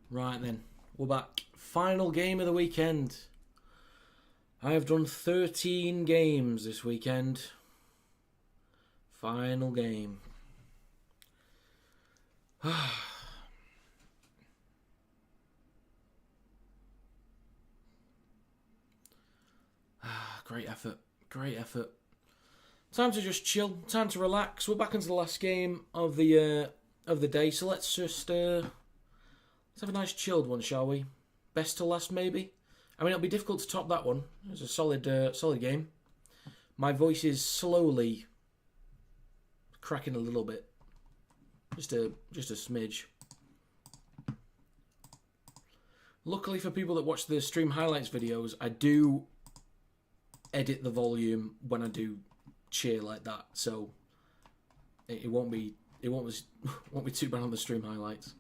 Right then, we're back. Final game of the weekend. I have done 13 games this weekend. Final game. Great effort. Great effort. Time to just chill. Time to relax. We're back into the last game of the day. So let's just let's have a nice chilled one, shall we? Best to last, maybe. I mean, it'll be difficult to top that one. It was a solid game. My voice is slowly cracking a little bit. Just a smidge. Luckily for people that watch the stream highlights videos, I do edit the volume when I do cheer like that, so it won't be too bad on the stream highlights.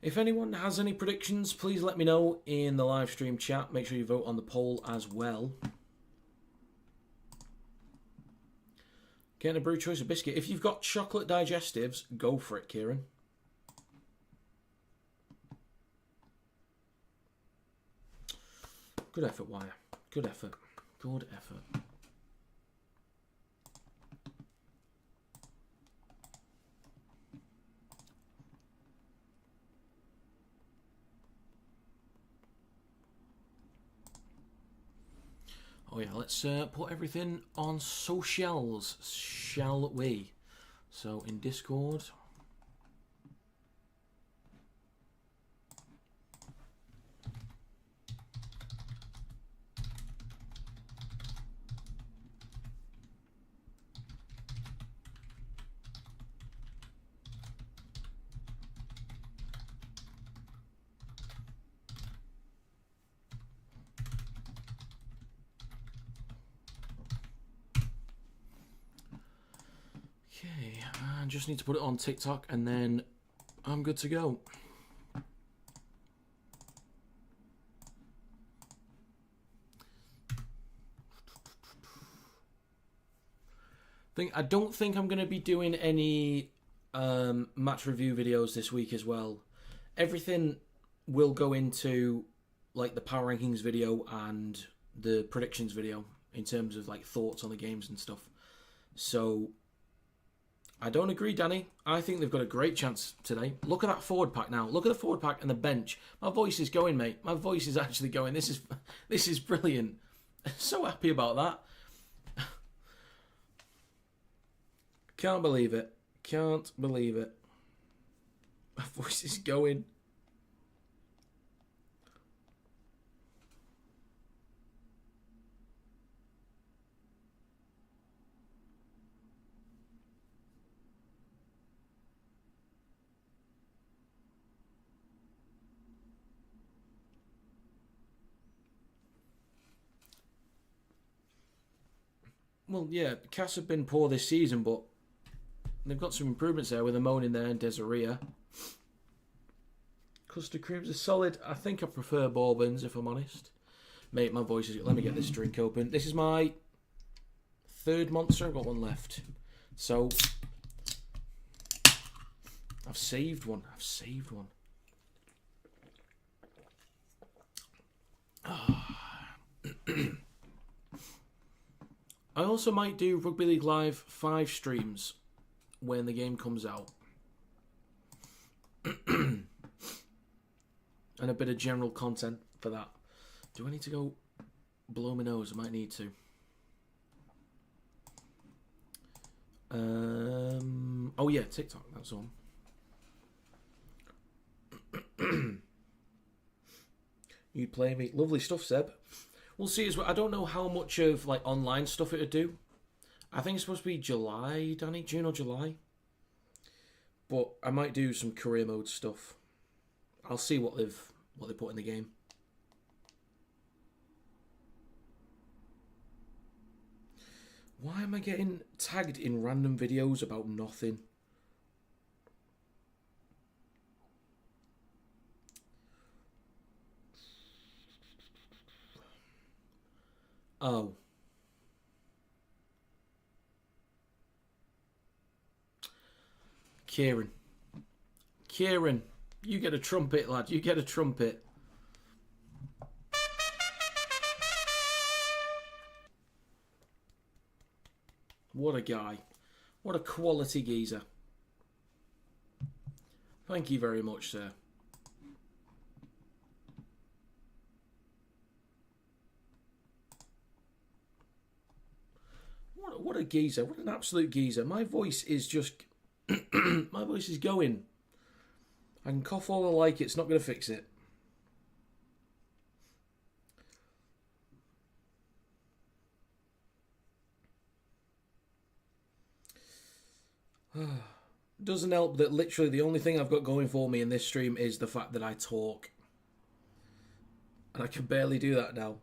If anyone has any predictions, please let me know in the live stream chat. Make sure you vote on the poll as well. Getting a brew choice of biscuit. If you've got chocolate digestives, go for it, Kieran. Good effort, Wire. Good effort. Good effort. Oh yeah, let's put everything on socials, shall we? So in Discord. Okay, I just need to put it on TikTok and then I'm good to go. I don't think I'm going to be doing any match review videos this week as well. Everything will go into like the power rankings video and the predictions video in terms of like thoughts on the games and stuff. So I don't agree, Danny. I think they've got a great chance today. Look at that forward pack now. Look at the forward pack and the bench. My voice is going, mate. My voice is actually going. This is brilliant. So happy about that. Can't believe it. Can't believe it. My voice is going. Well, yeah, Cass have been poor this season, but they've got some improvements there with Amon in there and Desiree. Custard creams are solid. I think I prefer bourbons, if I'm honest. Mate, my voice is... Let me get this drink open. This is my third monster. I've got one left. So, I've saved one. I've saved one. I also might do Rugby League Live 5 streams when the game comes out. And a bit of general content for that. Do I need to go blow my nose? I might need to. Oh yeah, TikTok, that's all. You'd play me. Lovely stuff, Seb. We'll see as well. I don't know how much of like online stuff it would do. I think it's supposed to be July, Danny, June or July. But I might do some career mode stuff. I'll see what they put in the game. Why am I getting tagged in random videos about nothing? Oh. Kieran. Kieran, you get a trumpet, lad. You get a trumpet. What a guy. What a quality geezer. Thank you very much, sir. What a geezer. What an absolute geezer. My voice is just... my voice is going. I can cough all I like. It's not going to fix it. Doesn't help that literally the only thing I've got going for me in this stream is the fact that I talk. And I can barely do that now.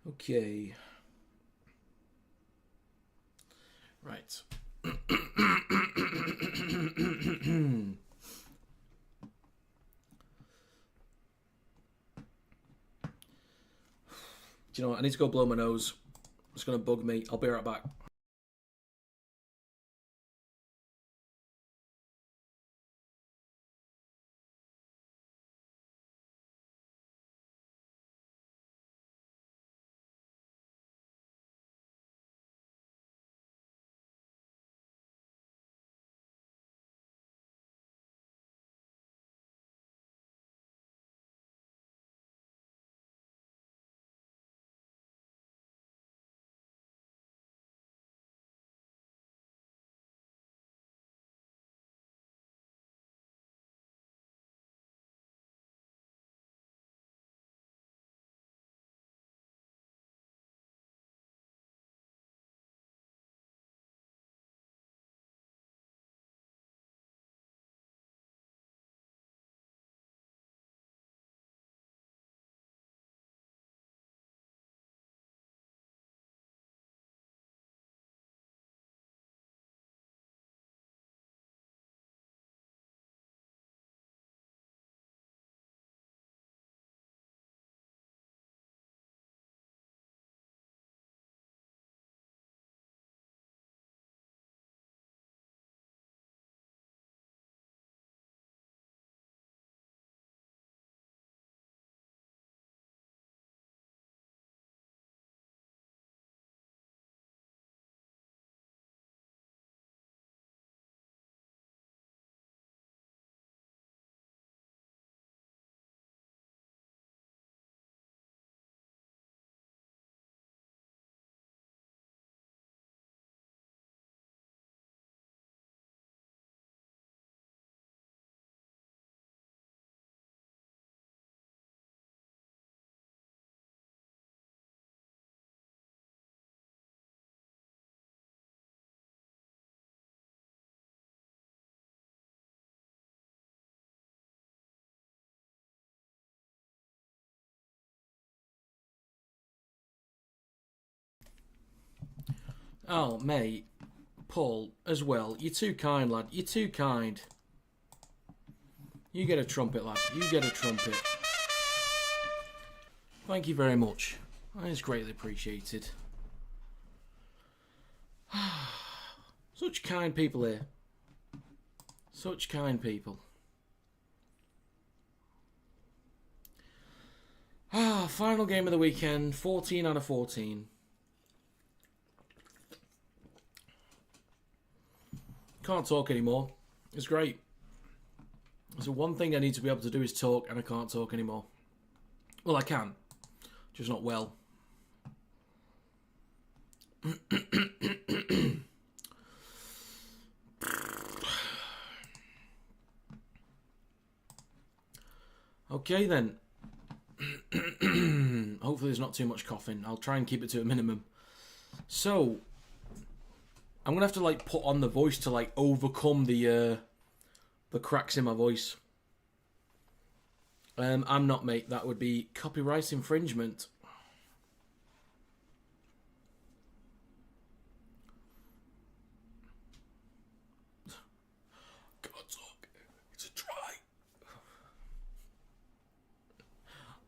Okay. Right. Do you know what? I need to go blow my nose. It's going to bug me. I'll be right back. Oh, mate. Paul, as well. You're too kind, lad. You're too kind. You get a trumpet, lad. You get a trumpet. Thank you very much. That is greatly appreciated. Such kind people here. Such kind people. Final game of the weekend. 14 out of 14. Can't talk anymore. It's great. So one thing I need to be able to do is talk, and I can't talk anymore. Well, I can. Just not well. Okay then. Hopefully there's not too much coughing. I'll try and keep it to a minimum. So, I'm going to have to like put on the voice to like overcome the cracks in my voice. I'm not, mate. That would be copyright infringement. God's luck. It's a try.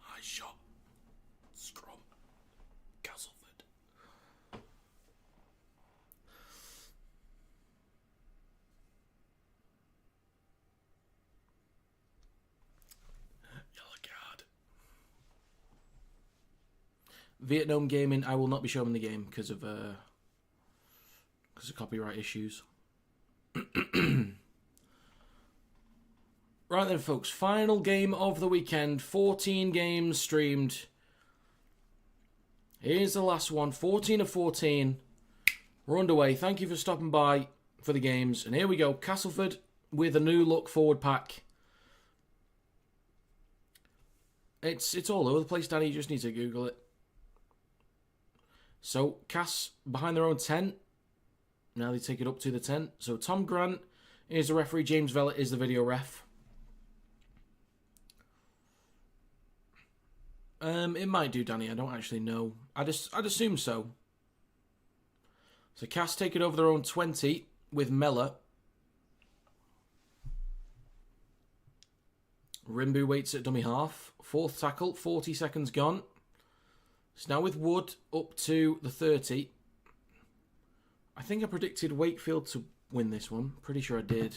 I shot Scrum Castleford. Yellow card. Vietnam Gaming, I will not be showing the game because of copyright issues. Right then, folks. Final game of the weekend. 14 games streamed. Here's the last one. 14 of 14. We're underway. Thank you for stopping by for the games. And here we go. Castleford with a new look forward pack. It's all over the place, Danny. You just need to Google it. So, Cass behind their own tent. Now they take it up to the tent. So, Tom Grant is the referee. James Vellet is the video ref. It might do, Danny. I don't actually know. I'd assume so. So, Cass take it over their own 20 with Mella. Rimbu waits at dummy half. Fourth tackle, 40 seconds gone. It's now with Wood up to the 30. I think I predicted Wakefield to win this one. Pretty sure I did.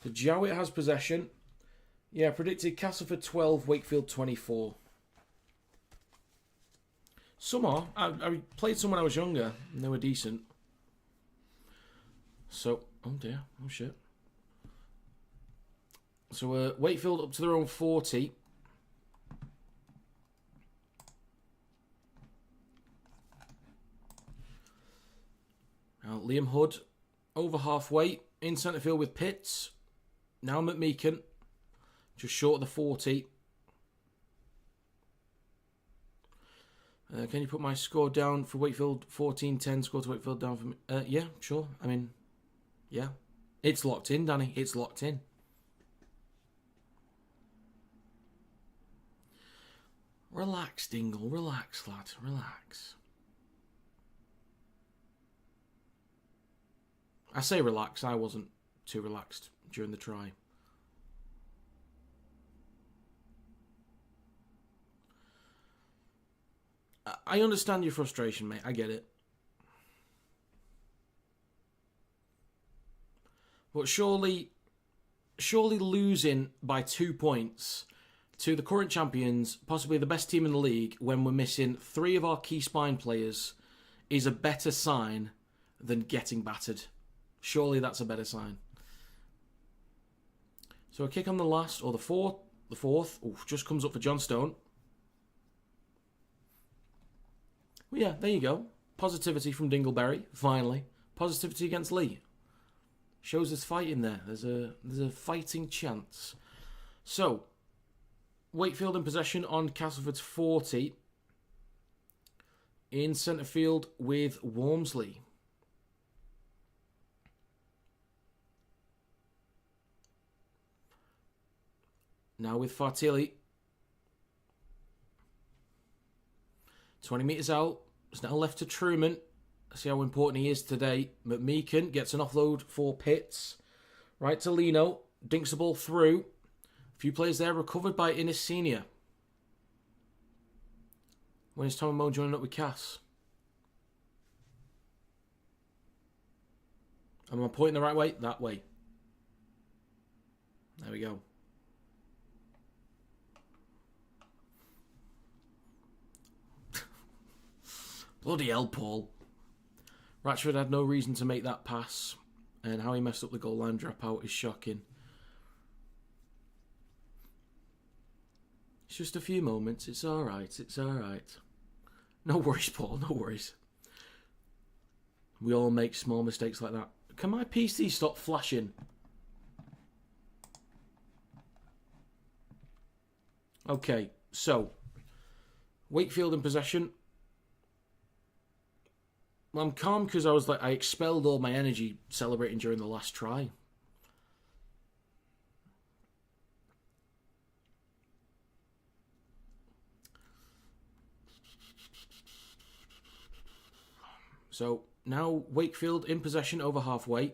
So Jowett has possession. Yeah, I predicted Castleford 12, Wakefield 24. Somehow, I played some when I was younger, and they were decent. So, oh dear, oh shit. So Wakefield up to their own 40. Now Liam Hood over halfway in centre field with Pitts. Now McMeekin just short of the 40. Can you put my score down for Wakefield? 14-10 score to Wakefield down for me. Yeah, sure. I mean, yeah. It's locked in, Danny. It's locked in. Relax, Dingle. Relax, lad. Relax. I say relax. I wasn't too relaxed during the try. I understand your frustration, mate. I get it. But surely losing by 2 points to the current champions, possibly the best team in the league, when we're missing 3 of our key spine players, is a better sign than getting battered. Surely that's a better sign. So a kick on the last, or the fourth, just comes up for John Stone. Well, yeah, there you go. Positivity from Dingleberry, finally. Positivity against Lee. Shows there's fight in there. There's a fighting chance. So, Wakefield in possession on Castleford's 40. In centre field with Wormsley. Now with Fartilli. 20 metres out. It's now left to Truman. See how important he is today. McMeekin gets an offload for Pitts. Right to Lino. Dinks the ball through. A few players there recovered by Innes Senior. When is Tom and Mo joining up with Cass? Am I pointing the right way? That way. There we go. Bloody hell, Paul. Ratchford had no reason to make that pass, and how he messed up the goal line dropout is shocking. It's just a few moments. It's alright. It's alright. No worries, Paul. No worries. We all make small mistakes like that. Can my PC stop flashing? Okay, so Wakefield in possession. Well, I'm calm because I expelled all my energy celebrating during the last try. So now Wakefield in possession over halfway.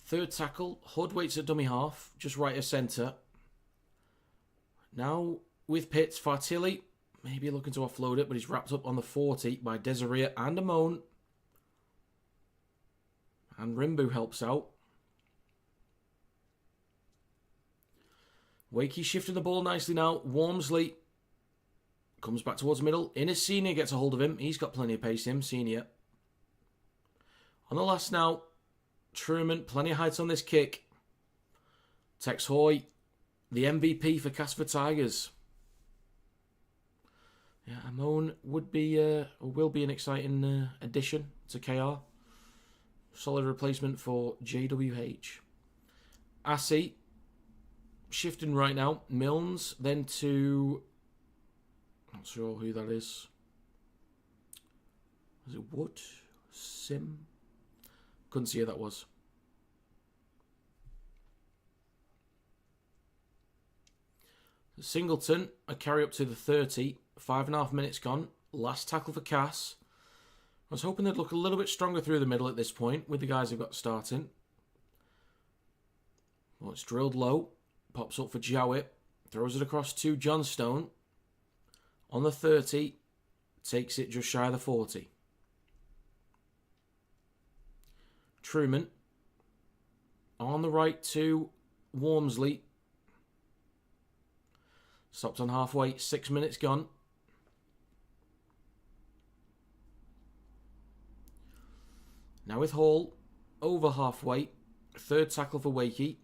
Third tackle, Hood waits at dummy half, just right of centre. Now with Pitts, Fartilli, maybe looking to offload it, but he's wrapped up on the 40 by Desiree and Amon. And Rimbu helps out. Wakey shifting the ball nicely now. Wormsley comes back towards the middle. Innes Senior gets a hold of him. He's got plenty of pace, him, Senior. On the last now, Truman, plenty of height on this kick. Tex Hoy, the MVP for Castleford Tigers. Yeah, Amon would be, or will be an exciting addition to KR. Solid replacement for JWH. Assey, shifting right now. Milnes, then to... Not sure who that is. Was it Wood? Sim? Couldn't see who that was. Singleton, a carry up to the 30. 5.5 minutes gone. Last tackle for Cass. I was hoping they'd look a little bit stronger through the middle at this point with the guys they've got starting. Well, it's drilled low. Pops up for Jowett. Throws it across to Johnstone. On the 30. Takes it just shy of the 40. Truman. On the right to Wormsley. Stopped on halfway. 6 minutes gone. Now with Hall, over halfway. Third tackle for Wakey.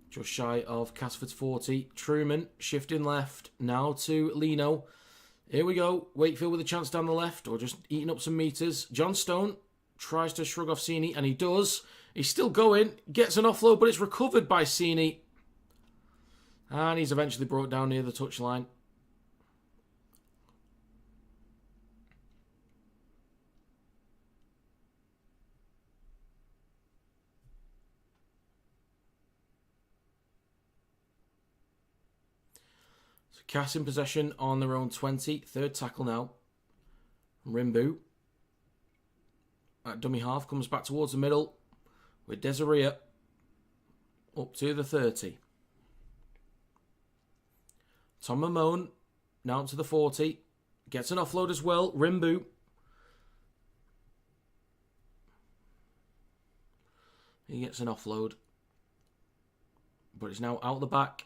Just shy of Casford's 40. Truman, shifting left. Now to Lino. Here we go. Wakefield with a chance down the left, or just eating up some meters. Johnstone tries to shrug off Sini, and he does. He's still going. Gets an offload, but it's recovered by Sini. And he's eventually brought down near the touchline. Cass in possession on their own 20. Third tackle now. Rimbu. At dummy half comes back towards the middle with Desiree up to the 30. Tom Mamone now up to the 40. Gets an offload as well. Rimbu. He gets an offload. But it's now out the back.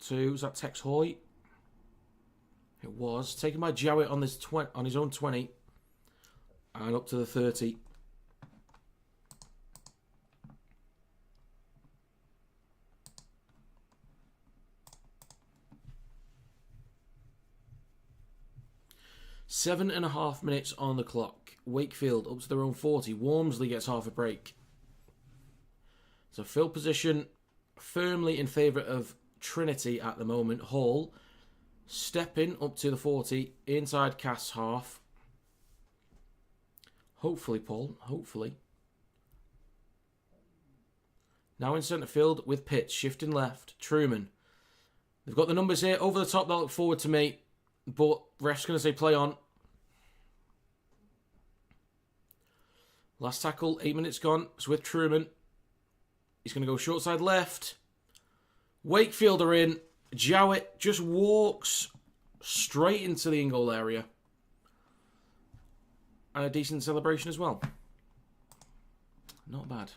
Was that Tex Hoy? It was. Taken by Jowett on his own 20. And up to the 30. Seven and a half minutes on the clock. Wakefield up to their own 40. Wormsley gets half a break. So field position firmly in favour of Trinity at the moment. Hall stepping up to the 40 inside Cass half. Hopefully, Paul. Hopefully. Now in centre field with Pitts shifting left. Truman. They've got the numbers here over the top. They'll look forward to me, but ref's going to say play on. Last tackle. 8 minutes gone. It's with Truman. He's going to go short side left. Wakefield are in. Jowett just walks straight into the in-goal area. And a decent celebration as well. Not bad.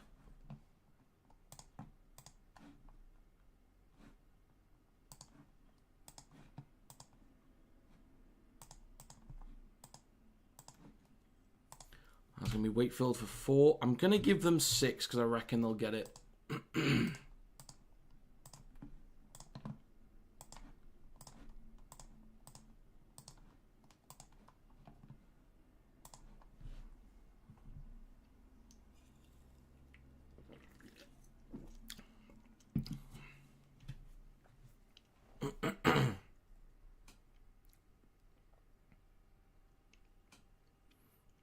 That's going to be Wakefield for 4. I'm going to give them 6 because I reckon they'll get it.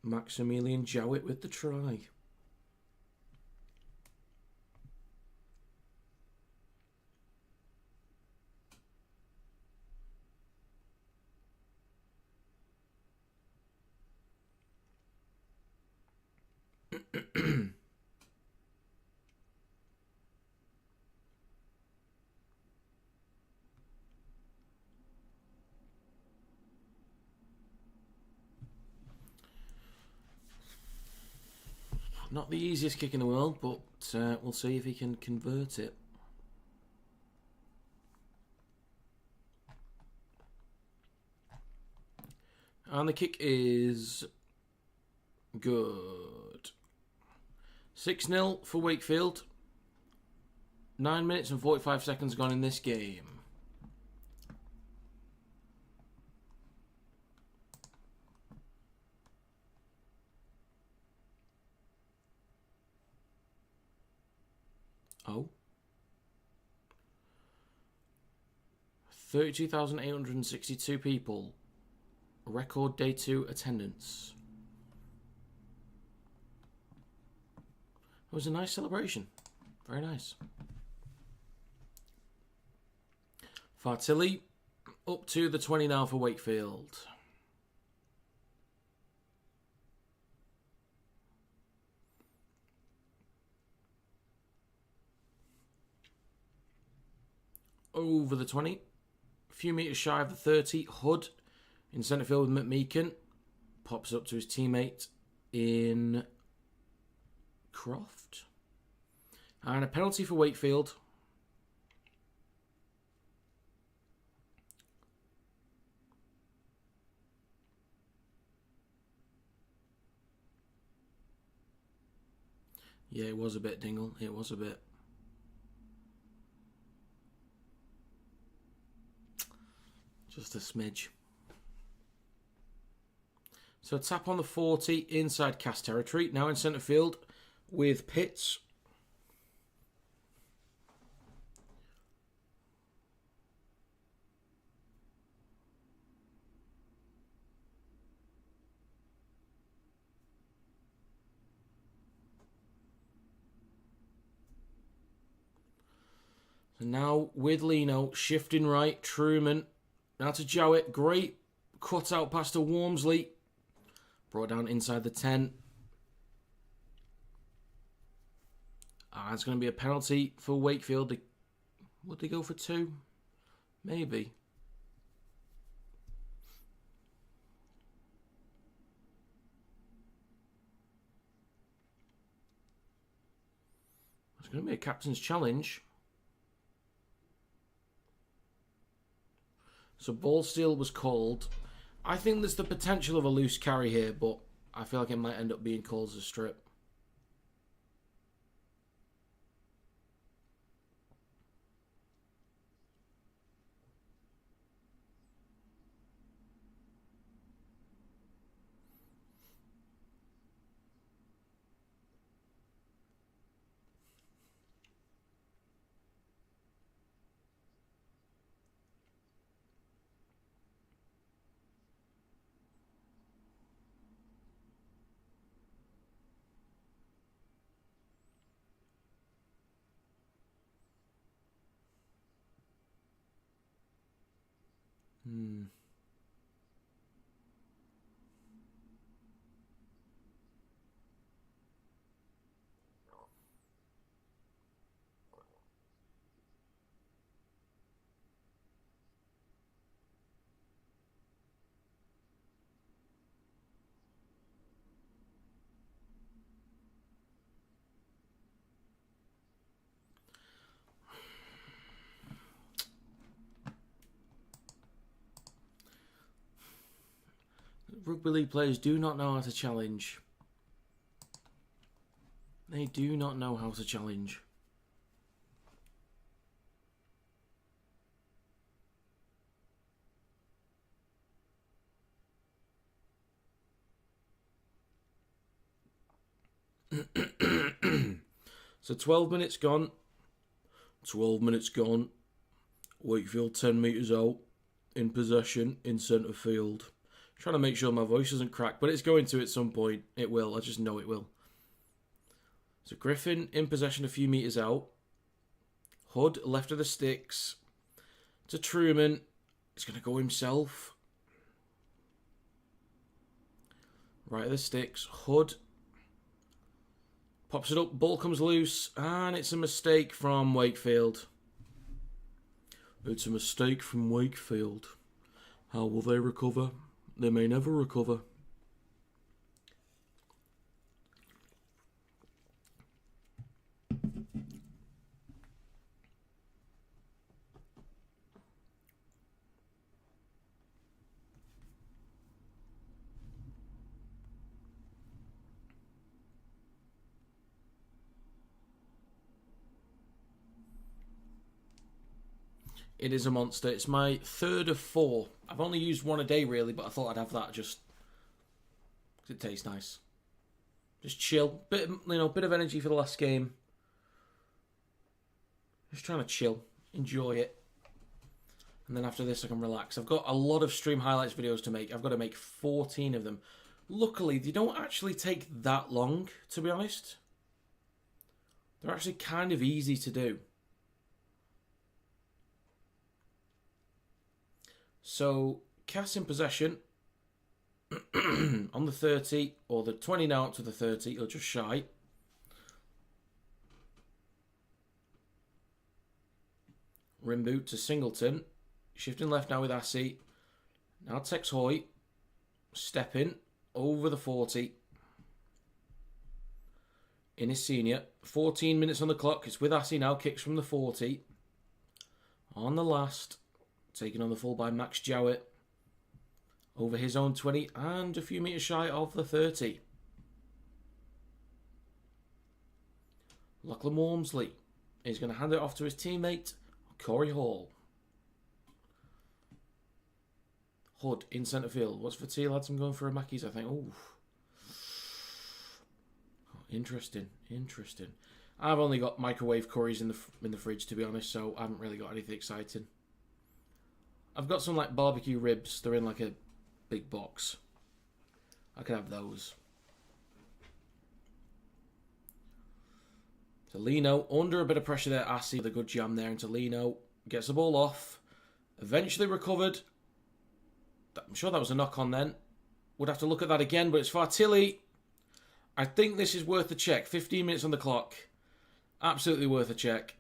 Maximilian Jowett with the try. Not the easiest kick in the world, but we'll see if he can convert it. And the kick is good. 6-0 for Wakefield. 9 minutes and 45 seconds gone in this game. Oh. 32,862 people. Record day 2 attendance. It was a nice celebration. Very nice. Fartilli up to the 20 now for Wakefield. Over the 20. A few metres shy of the 30. Hood in centre field with McMeekin. Pops up to his teammate in Croft. And a penalty for Wakefield. Yeah, it was a bit, Dingle. It was a bit. Just a smidge. So tap on the 40 inside Cass territory. Now in centre field with Pitts. So now with Lino shifting right. Truman. Now to Jowett. Great cut out pass to Wormsley. Brought down inside the 10. It's going to be a penalty for Wakefield. Would they go for 2? Maybe. It's going to be a captain's challenge. So ball steal was called. I think there's the potential of a loose carry here, but I feel like it might end up being called as a strip. Rugby League players do not know how to challenge. They do not know how to challenge. So 12 minutes gone. 12 minutes gone. Wakefield 10 metres out. In possession in centre field. Trying to make sure my voice doesn't crack, but it's going to at some point. It will. I just know it will. So Griffin in possession a few metres out. Hood left of the sticks. To Truman. He's going to go himself. Right of the sticks. Hood. Pops it up. Ball comes loose. And it's a mistake from Wakefield. It's a mistake from Wakefield. How will they recover? They may never recover. It is a monster. It's my third of 4. I've only used one a day, really, but I thought I'd have that just because it tastes nice. Just chill. Bit of energy for the last game. Just trying to chill. Enjoy it. And then after this, I can relax. I've got a lot of stream highlights videos to make. I've got to make 14 of them. Luckily, they don't actually take that long, to be honest. They're actually kind of easy to do. So, Cass in possession on the 30, or the 20 now up to the 30, or just shy. Rim boot to Singleton. Shifting left now with Assey. Now Tex Hoy. Stepping over the 40. In his senior. 14 minutes on the clock. It's with Assey now. Kicks from the 40. On the last. Taken on the full by Max Jowett. Over his own 20 and a few metres shy of the 30. Lachlan Walmsley is going to hand it off to his teammate, Corey Hall. Hood in centre field. What's for tea, lads? I'm going for a Mackey's, I think. Oh, interesting. I've only got microwave curries in the fridge, to be honest, so I haven't really got anything exciting. I've got some like barbecue ribs. They're in like a big box. I could have those. Lino under a bit of pressure there. Assey with a good jam there into Lino. Gets the ball off. Eventually recovered. I'm sure that was a knock on then. Would have to look at that again, but it's Fartilli. I think this is worth a check. 15 minutes on the clock. Absolutely worth a check.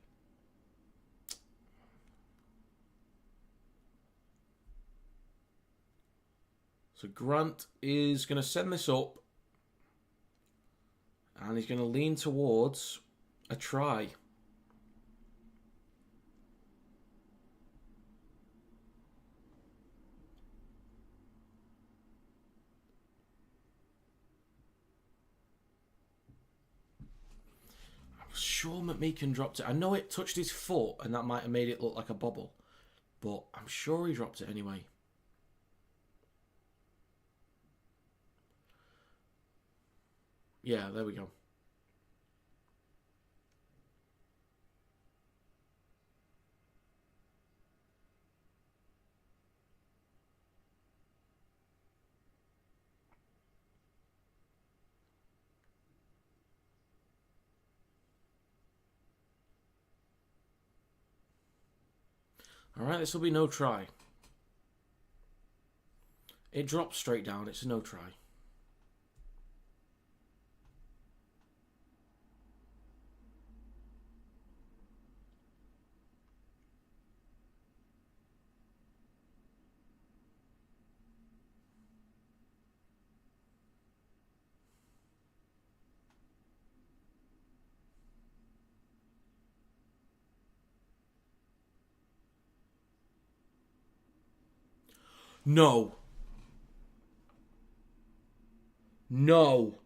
So Grant is going to send this up. And he's going to lean towards a try. I'm sure McMeekin dropped it. I know it touched his foot and that might have made it look like a bobble. But I'm sure he dropped it anyway. Yeah, there we go. Alright, this will be no try. It drops straight down, it's a no try. No. No.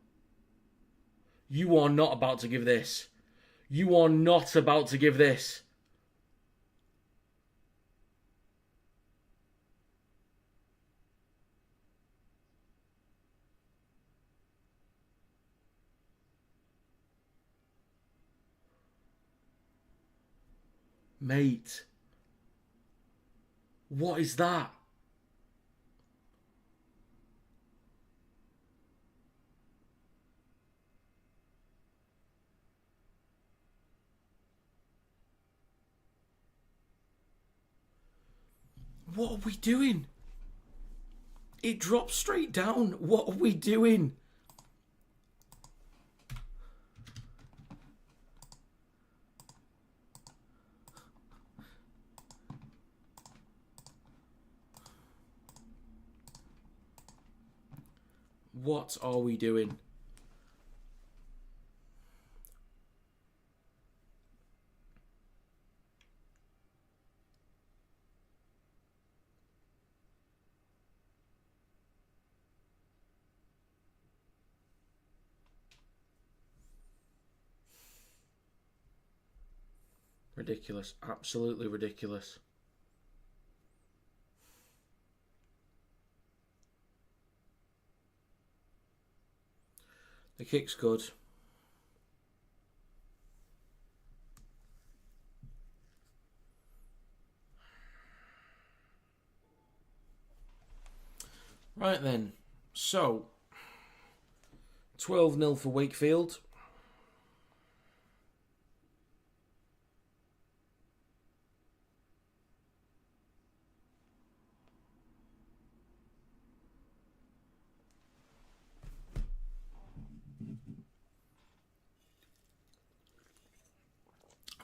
You are not about to give this. You are not about to give this. Mate. What is that? What are we doing? It drops straight down. What are we doing? What are we doing? Ridiculous. Absolutely ridiculous. The kick's good. Right then. So, 12-0 for Wakefield.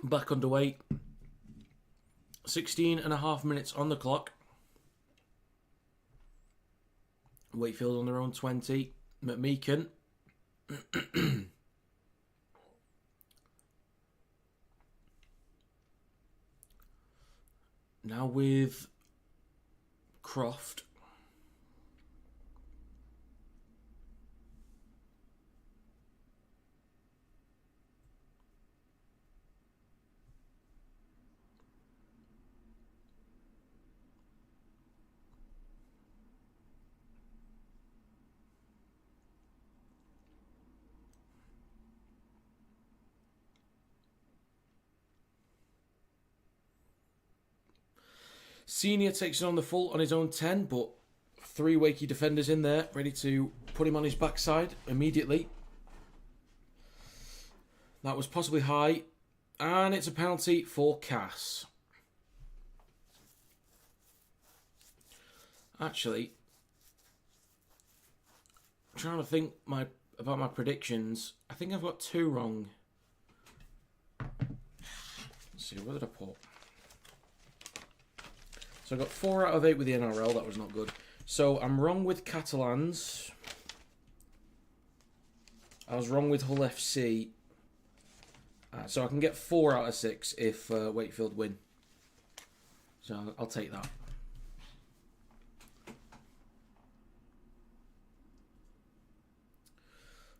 Back underway. 16.5 minutes on the clock. Wakefield on their own 20. McMeekan. Now with Croft. Senior takes it on the full on his own 10, but 3 Wakey defenders in there, ready to put him on his backside immediately. That was possibly high, and it's a penalty for Cass. Actually, I'm trying to think about my predictions. I think I've got 2 wrong. Let's see, what did I put? So I got 4 out of 8 with the NRL. That was not good. So I'm wrong with Catalans. I was wrong with Hull FC. So I can get 4 out of 6 if Wakefield win. So I'll take that.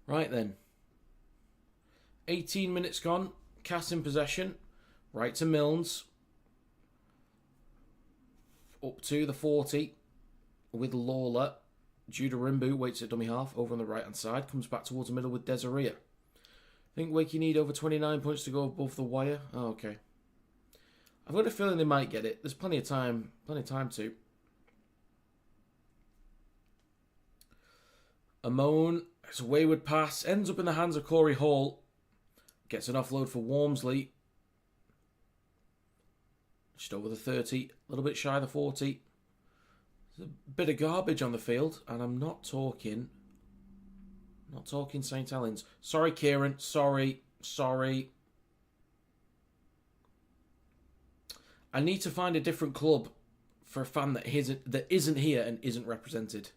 Right then. 18 minutes gone. Cass in possession. Right to Milnes. Up to the 40 with Lawler. Judah Rimbu waits at dummy half over on the right hand side. Comes back towards the middle with Desiree. I think Wakey need over 29 points to go above the wire. Oh, okay. I've got a feeling they might get it. There's plenty of time. Plenty of time to. Amon. It's a wayward pass. Ends up in the hands of Corey Hall. Gets an offload for Walmsley. Just over the 30, a little bit shy of the 40. There's a bit of garbage on the field, and I'm not talking St. Helens. Sorry, Kieran. Sorry. I need to find a different club for a fan that isn't here and isn't represented.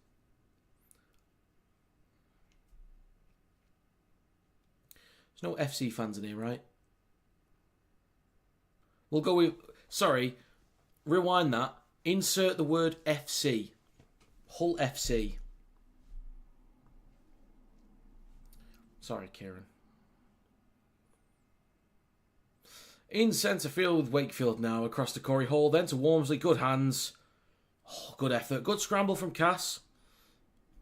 There's no FC fans in here, right? We'll go with... Sorry, rewind that. Insert the word FC. Hull FC. Sorry, Kieran. In centre field with Wakefield now. Across to Corey Hall. Then to Walmsley. Good hands. Oh, good effort. Good scramble from Cass.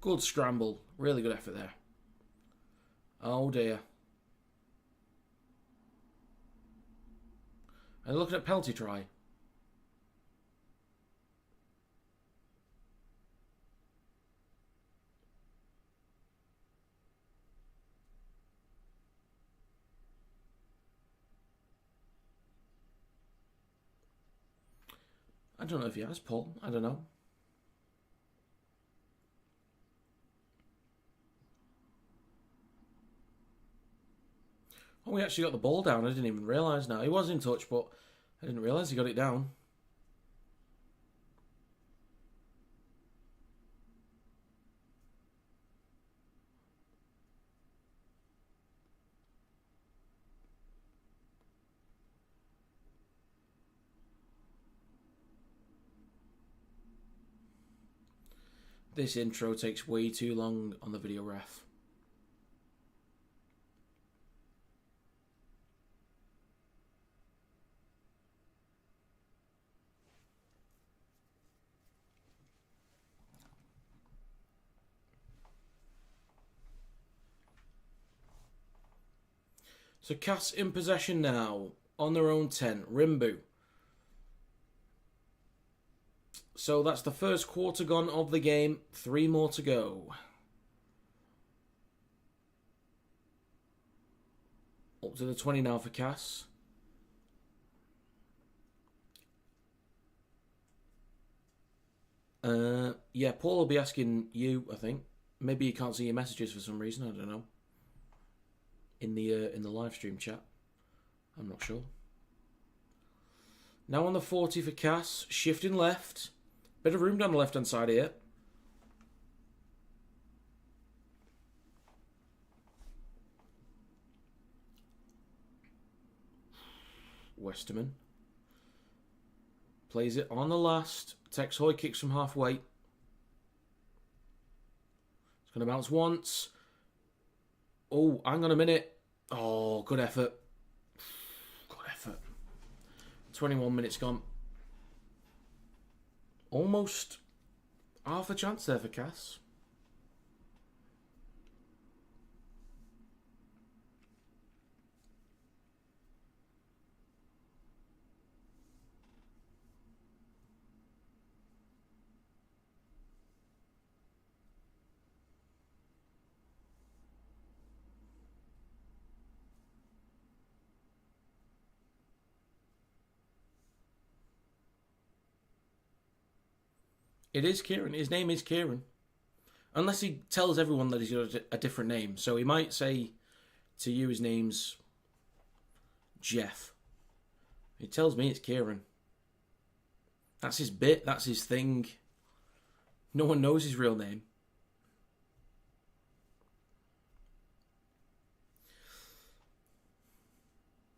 Good scramble. Really good effort there. Oh, dear. And looking at penalty try. I don't know if he has, Paul. I don't know. Oh, we actually got the ball down. I didn't even realise now. He was in touch, but I didn't realise he got it down. This intro takes way too long on the video ref. So Cass in possession now, on their own 10. Rimbu. So that's the first quarter gone of the game. 3 more to go. Up to the 20 now for Cass. Yeah, Paul will be asking you, I think. Maybe you can't see your messages for some reason, I don't know. In the live stream chat. I'm not sure. Now on the 40 for Cass, shifting left. Bit of room down the left-hand side here. Westerman. Plays it on the last. Tex Hoy kicks from halfway. It's going to bounce once. Oh, hang on a minute. Oh, good effort. Good effort. 21 minutes gone. Almost half a chance there for Cass. It is Kieran. His name is Kieran. Unless he tells everyone that he's got a different name. So he might say to you his name's Jeff. He tells me it's Kieran. That's his bit. That's his thing. No one knows his real name.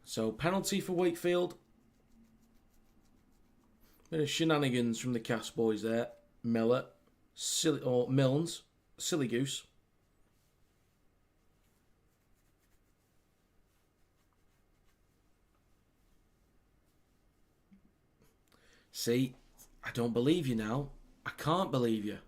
So penalty for Wakefield. Bit of shenanigans from the Cass boys there. Miller, Milnes, silly goose. See, I don't believe you now. I can't believe you.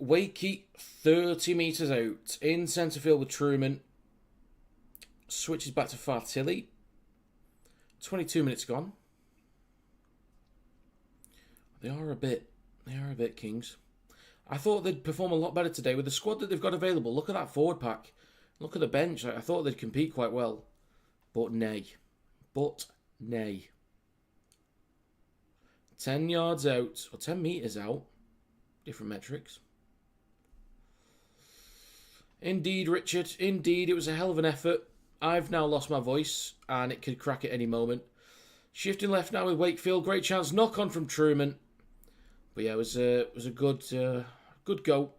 Wakey, 30 metres out. In centre field with Truman. Switches back to Fartilli. 22 minutes gone. They are a bit Kings. I thought they'd perform a lot better today with the squad that they've got available. Look at that forward pack. Look at the bench. I thought they'd compete quite well. But nay. 10 yards out, or 10 metres out. Different metrics. Indeed, Richard. Indeed, it was a hell of an effort. I've now lost my voice, and it could crack at any moment. Shifting left now with Wakefield. Great chance. Knock on from Truman. But yeah, it was a good go.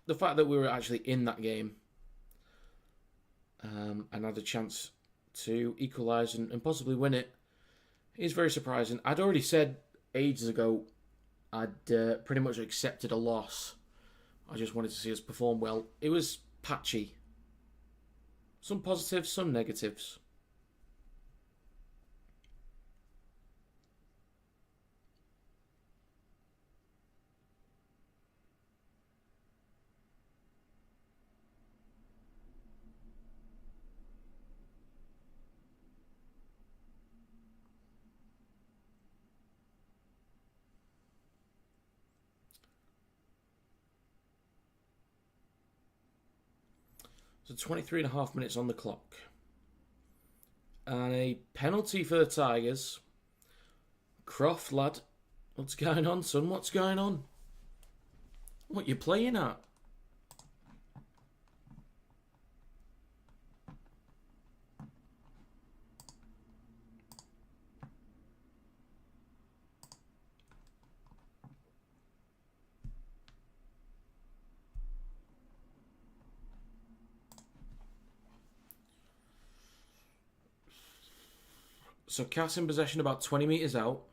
The fact that we were actually in that game and had a chance to equalise and possibly win it is very surprising. I'd already said ages ago I'd pretty much accepted a loss. I just wanted to see us perform well. It was patchy. Some positives, some negatives. So 23.5 minutes on the clock. And a penalty for the Tigers. Croft, lad. What's going on, son? What's going on? What you playing at? So Cass in possession about 20 metres out.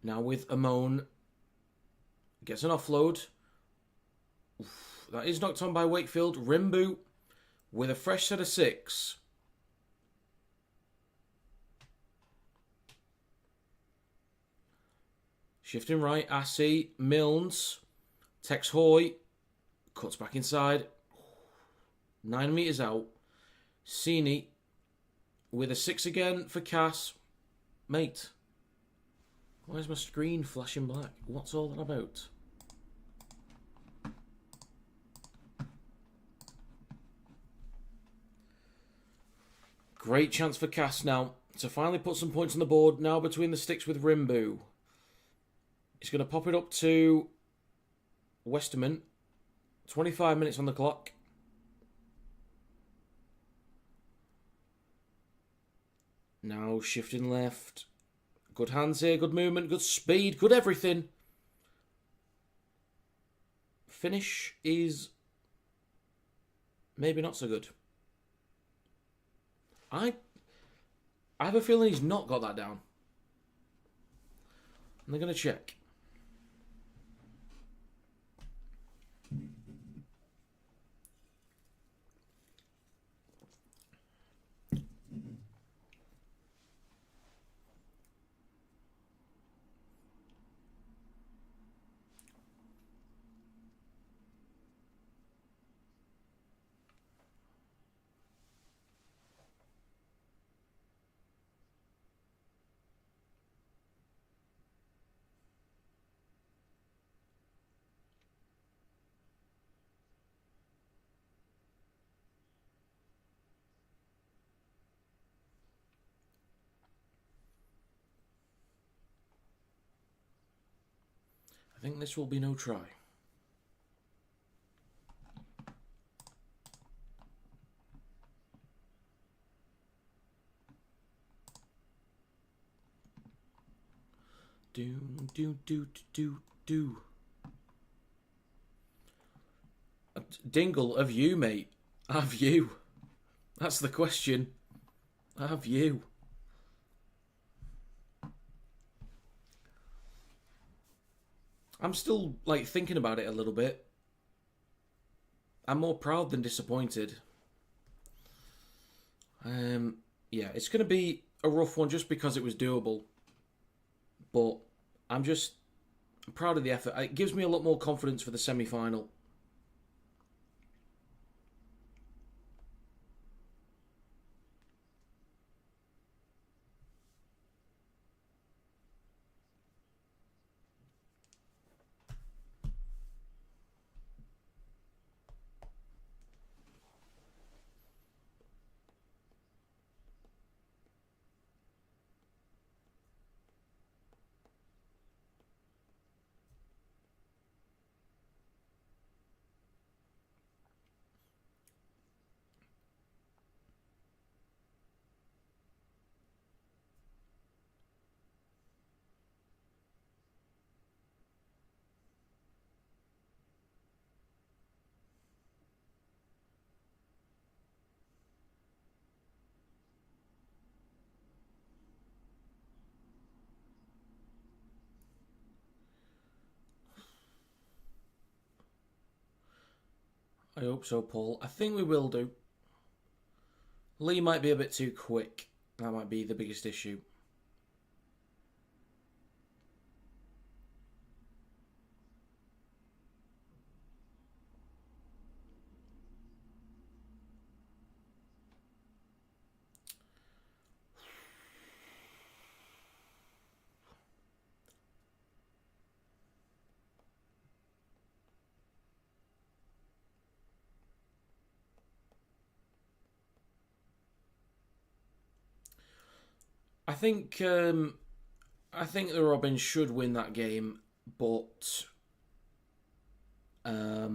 Now with Amon. Gets an offload. Oof, that is knocked on by Wakefield. Rimbu with a fresh set of 6. Shifting right. Assey. Milnes. Tex Hoy. Cuts back inside. 9 metres out. Sini with a 6 again for Cass. Mate, why is my screen flashing black? What's all that about? Great chance for Cass now to finally put some points on the board. Now between the sticks with Rimbu. He's going to pop it up to Westerman. 25 minutes on the clock. Now shifting left. Good hands here, good movement, good speed, good everything. Finish is maybe not so good. I have a feeling he's not got that down. And they're going to check. I think this will be no try. Do. Dingle, have you, mate? Have you? That's the question. Have you? I'm still, like, thinking about it a little bit. I'm more proud than disappointed. Yeah, it's going to be a rough one just because it was doable. But I'm proud of the effort. It gives me a lot more confidence for the semi-final. I hope so, Paul. I think we will do. Lee might be a bit too quick. That might be the biggest issue. I think the Robins should win that game, but I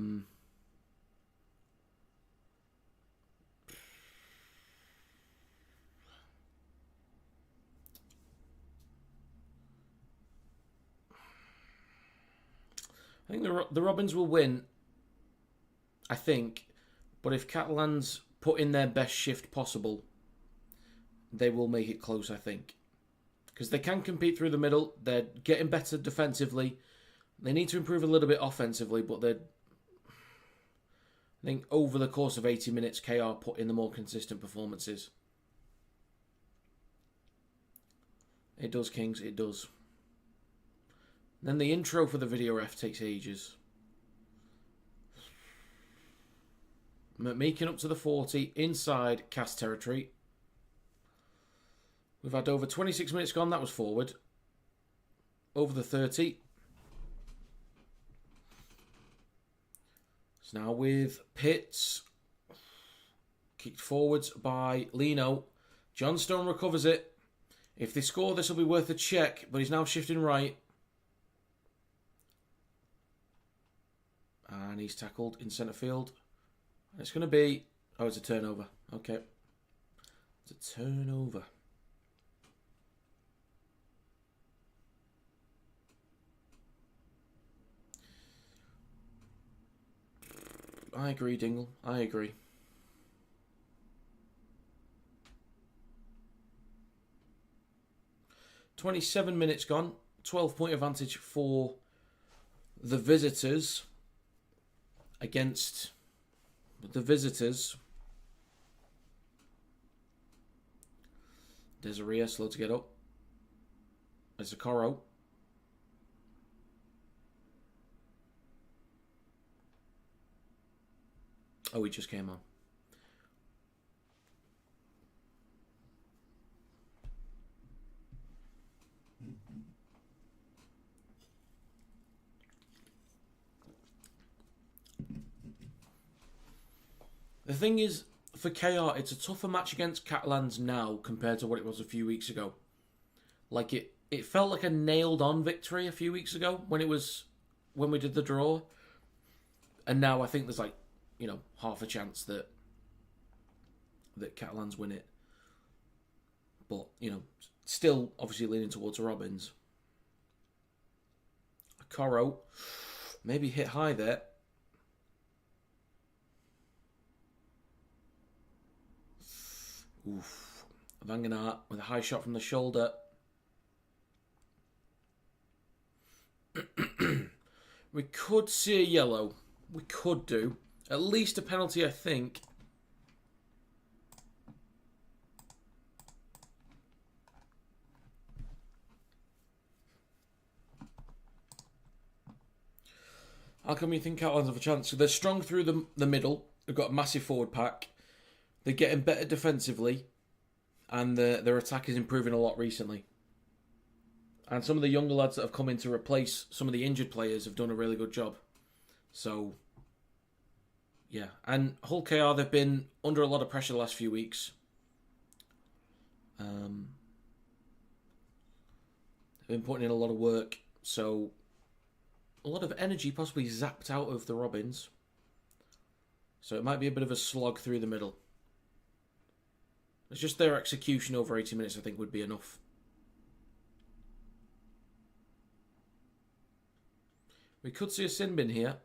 think the Robins will win. I think, but if Catalans put in their best shift possible, they will make it close. I think, because they can compete through the middle. They're getting better defensively. They need to improve a little bit offensively, but I think over the course of 80 minutes, KR put in the more consistent performances. It does, Kings. It does. Then the intro for the video ref takes ages. Making up to the 40 inside Cass territory. We've had over 26 minutes gone. That was forward. Over the 30. So now with Pitts. Kicked forwards by Lino. John Stone recovers it. If they score, this will be worth a check. But he's now shifting right. And he's tackled in centre field. It's going to be... Oh, it's a turnover. Okay. It's a turnover. I agree, Dingle. I agree. $27 minutes gone. 12-point advantage for the visitors. Against the visitors. Desiree, slow to get up. There's a Coro. Oh, he just came on. The thing is, for KR, it's a tougher match against Catalans now compared to what it was a few weeks ago. Like, it felt like a nailed-on victory a few weeks ago when we did the draw. And now I think there's like, half a chance that Catalans win it. But, still obviously leaning towards Robins. Coro, maybe hit high there. Oof. Vangenart with a high shot from the shoulder. We could see a yellow. We could do. At least a penalty, I think. How come you think Catalans have a chance? So they're strong through the middle. They've got a massive forward pack. They're getting better defensively, and their attack is improving a lot recently. And some of the younger lads that have come in to replace some of the injured players have done a really good job. So, yeah. And Hull KR, they've been under a lot of pressure the last few weeks. They've been putting in a lot of work, so a lot of energy possibly zapped out of the Robins. So it might be a bit of a slog through the middle. It's just their execution over 80 minutes, I think, would be enough. We could see a sin bin here.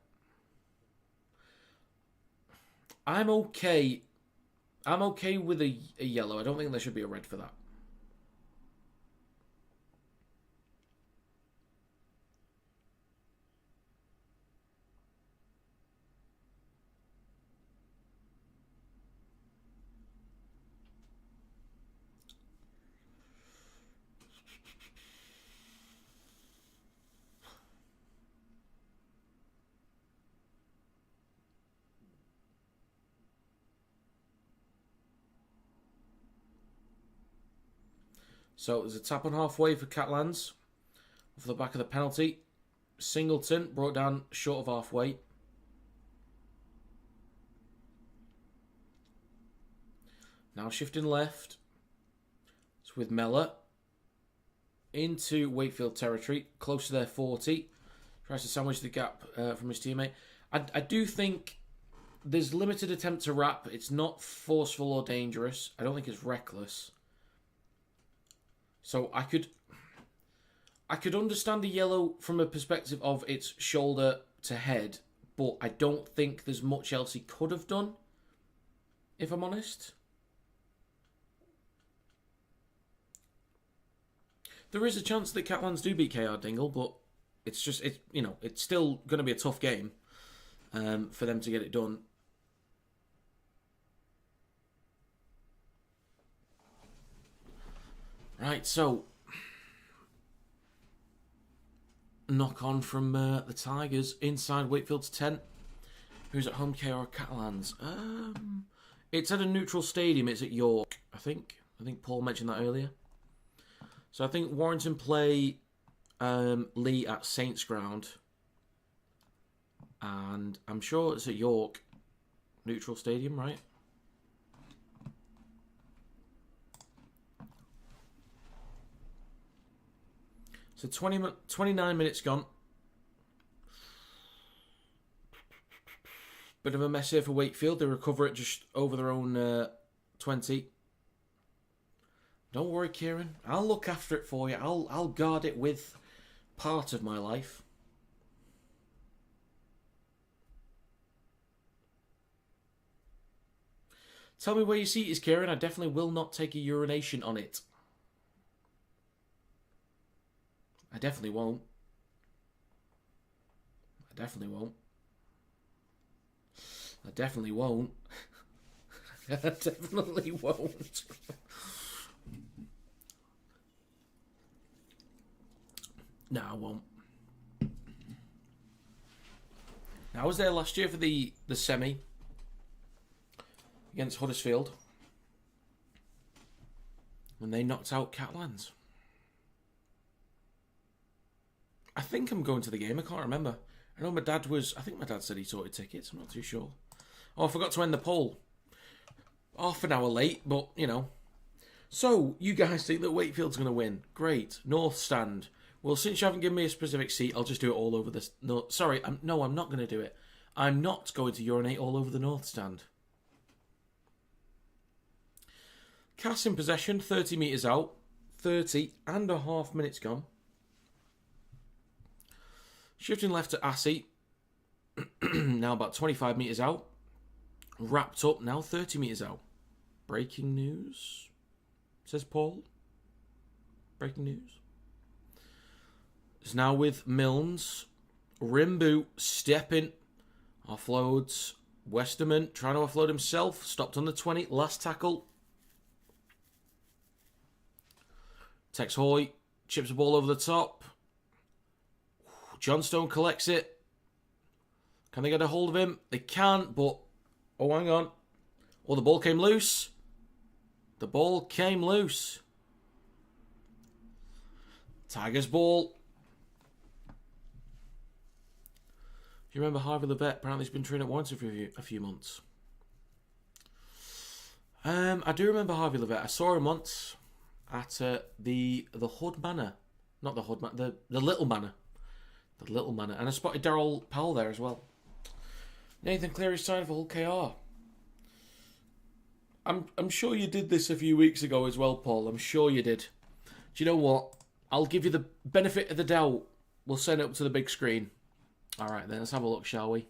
I'm okay. I'm okay with a yellow. I don't think there should be a red for that. So there's a tap on halfway for Catalans. Off the back of the penalty. Singleton brought down short of halfway. Now shifting left. It's with Mellor. into Wakefield territory, close to their 40. Tries to sandwich the gap from his teammate. I do think there's limited attempt to wrap. It's not forceful or dangerous. I don't think it's reckless. So I could understand the yellow from a perspective of its shoulder to head, but I don't think there's much else he could have done, if I'm honest. There is a chance that Catalans do beat KR Dingle, but it's still going to be a tough game for them to get it done. Right, so knock on from the Tigers inside Wakefield's tent. Who's at home, KR Catalans? It's at a neutral stadium. It's at York, I think. I think Paul mentioned that earlier. So I think Warrington play Lee at Saints Ground. And I'm sure it's at York. Neutral stadium, right? So 29 minutes gone. Bit of a mess here for Wakefield. They recover it just over their own 20. Don't worry, Kieran. I'll look after it for you. I'll guard it with part of my life. Tell me where your seat is, Kieran. I definitely will not take a urination on it. I definitely won't. I definitely won't. I definitely won't. I definitely won't. No, I won't. Now, I was there last year for the semi against Huddersfield when they knocked out Catalans. I think I'm going to the game. I can't remember. I know my dad was... I think my dad said he sorted tickets. I'm not too sure. Oh, I forgot to end the poll. Half an hour late, but, you know. So, you guys think that Wakefield's going to win. Great. North stand. Well, since you haven't given me a specific seat, I'll just do it all over this... No, sorry, I'm not going to do it. I'm not going to urinate all over the North stand. Cass in possession, 30 metres out. 30.5 minutes gone. Shifting left to Assey. Now about 25 metres out. Wrapped up, now 30 metres out. Breaking news, says Paul. Breaking news. It's now with Milnes. Rim boot, stepping. Offloads. Westerman trying to offload himself. Stopped on the 20. Last tackle. Tex Hoy. Chips the ball over the top. Johnstone collects it. Can they get a hold of him? They can't, but... Oh, hang on. Oh, the ball came loose. The ball came loose. Tigers ball. Do you remember Harvey Levette? Apparently he's been training at Warrington for a few months. I do remember Harvey Levette. I saw him once at the Hood Manor. Not the Hood Manor, the Little Manor. The Little Manor. And I spotted Daryl Powell there as well. Nathan Cleary's signed for Hull KR. I'm sure you did this a few weeks ago as well, Paul. I'm sure you did. Do you know what? I'll give you the benefit of the doubt. We'll send it up to the big screen. All right, then. Let's have a look, shall we?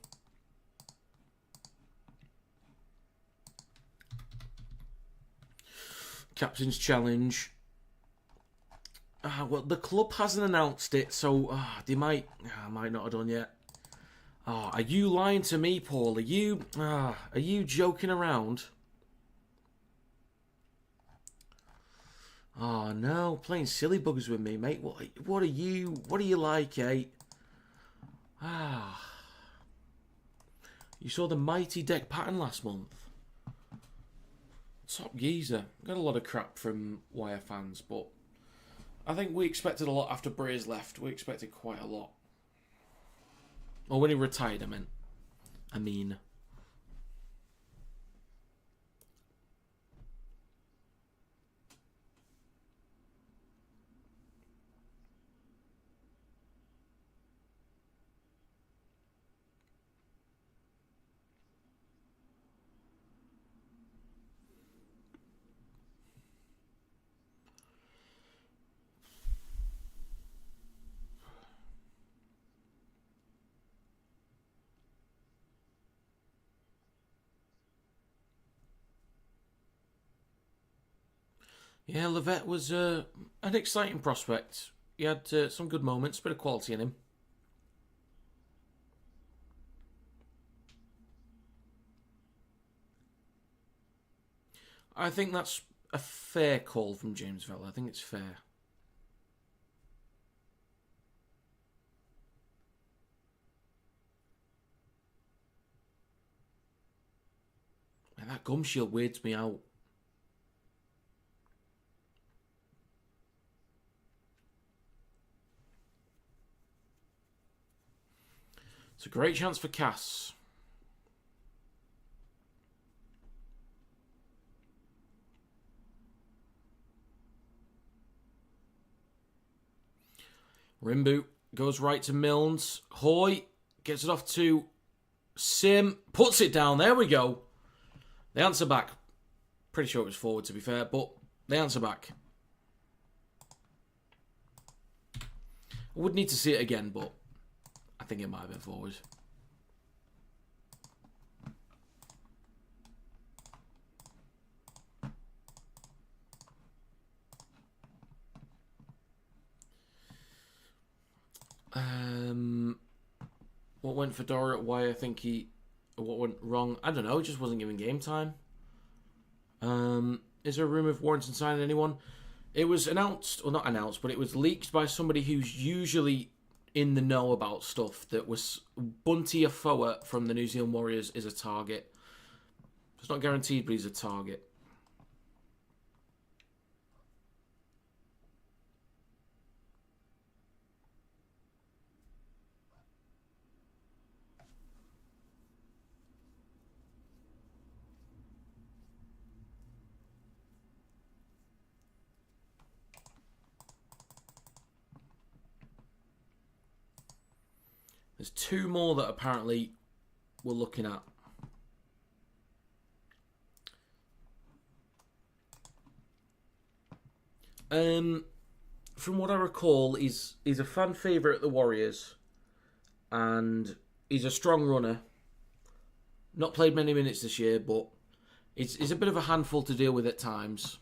Captain's Challenge. Well, the club hasn't announced it, so they might not have done yet. Are you lying to me, Paul? Are you joking around? Oh no, playing silly buggers with me, mate. What are you like, eh? You saw the mighty deck pattern last month. Top geezer. Got a lot of crap from Wire fans, but I think we expected a lot after Braze left. We expected quite a lot. Or when he retired, I mean. Yeah, Levette was an exciting prospect. He had some good moments, bit of quality in him. I think that's a fair call from James Vella. I think it's fair. And that gum shield weirds me out. It's a great chance for Cass. Rimboot goes right to Milnes. Hoy gets it off to Sim. Puts it down. There we go. They answer back. Pretty sure it was forward, to be fair, but they answer back. I would need to see it again, but I think it might have been forward. What went for Dora? Why I think what went wrong? I don't know. He just wasn't given game time. Is there a rumour of Warrington signing anyone? It was announced, or not announced, but it was leaked by somebody who's usually in the know about stuff, that was Bunty Afoa from the New Zealand Warriors is a target. It's not guaranteed, but he's a target. There's two more that apparently we're looking at. From what I recall, he's a fan favourite at the Warriors, and he's a strong runner. Not played many minutes this year, but he's a bit of a handful to deal with at times.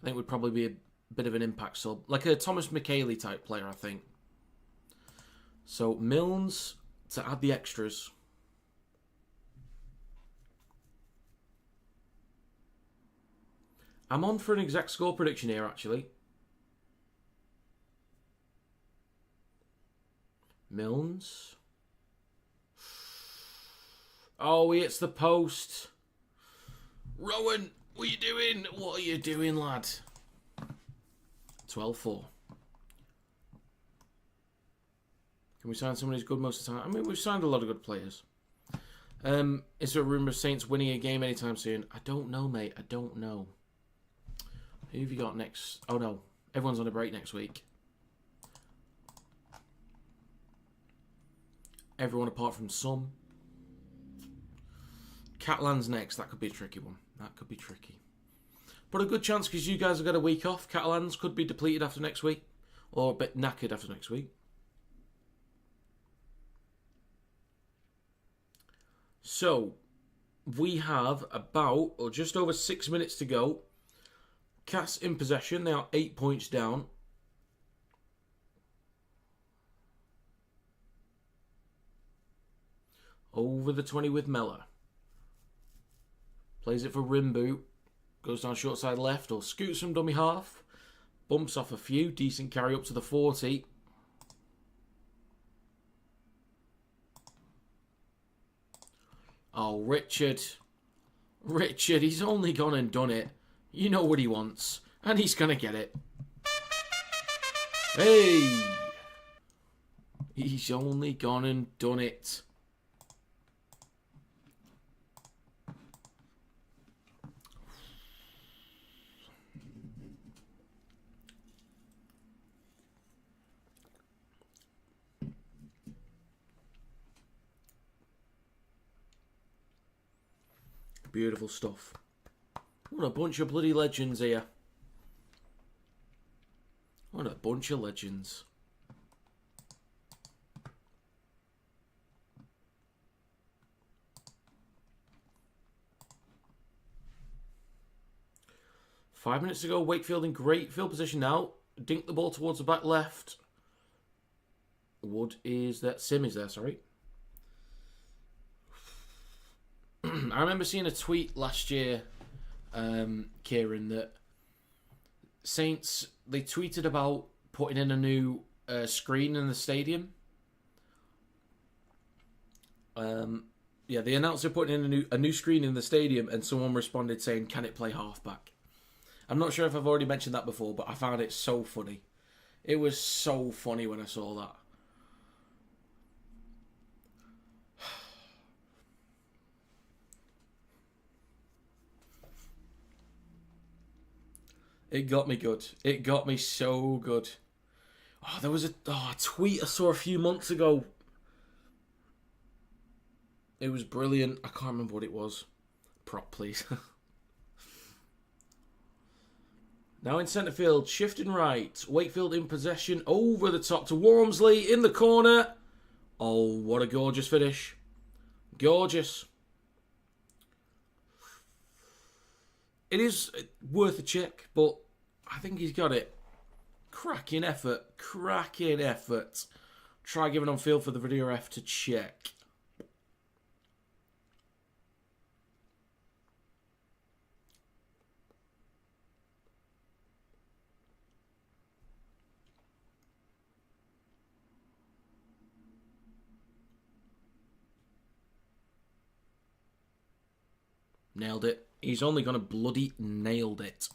I think would probably be a bit of an impact sub, like a Thomas McKaylee type player, I think. So Milnes to add the extras. I'm on for an exact score prediction here, actually. Milnes. Oh, he hits the post. Rowan, what are you doing? What are you doing, lad? 12-4. Can we sign someone who's good most of the time? I mean, we've signed a lot of good players. Is there a rumour of Saints winning a game anytime soon? I don't know, mate. I don't know. Who have you got next? Oh, no. Everyone's on a break next week. Everyone apart from some. Catalan's next. That could be a tricky one. That could be tricky. But a good chance because you guys have got a week off. Catalans could be depleted after next week. Or a bit knackered after next week. So, we have about, or just over 6 minutes to go. Cass in possession. They are 8 points down. Over the 20 with Mella. Plays it for Rimboot. Goes down short side left or scoots from dummy half. Bumps off a few. Decent carry up to the 40. Oh, Richard. Richard, he's only gone and done it. You know what he wants. And he's going to get it. Hey! He's only gone and done it. Beautiful stuff. What a bunch of bloody legends here. What a bunch of legends. 5 minutes ago, Wakefield in great field position now. Dink the ball towards the back left. Wood is there. Sim is there, sorry. I remember seeing a tweet last year, Kieran, that Saints, they tweeted about putting in a new screen in the stadium. Yeah, they announced they're putting in a new screen in the stadium, and someone responded saying, "Can it play halfback?" I'm not sure if I've already mentioned that before, but I found it so funny. It was so funny when I saw that. It got me good. It got me so good. Oh, there was a tweet I saw a few months ago. It was brilliant. I can't remember what it was. Prop, please. Now in centre field, shifting right. Wakefield in possession. Over the top to Wormsley in the corner. Oh, what a gorgeous finish. Gorgeous. It is worth a check, but I think he's got it. Cracking effort. Cracking effort. Try giving on field for the video ref to check. Nailed it. He's only going to bloody nailed it.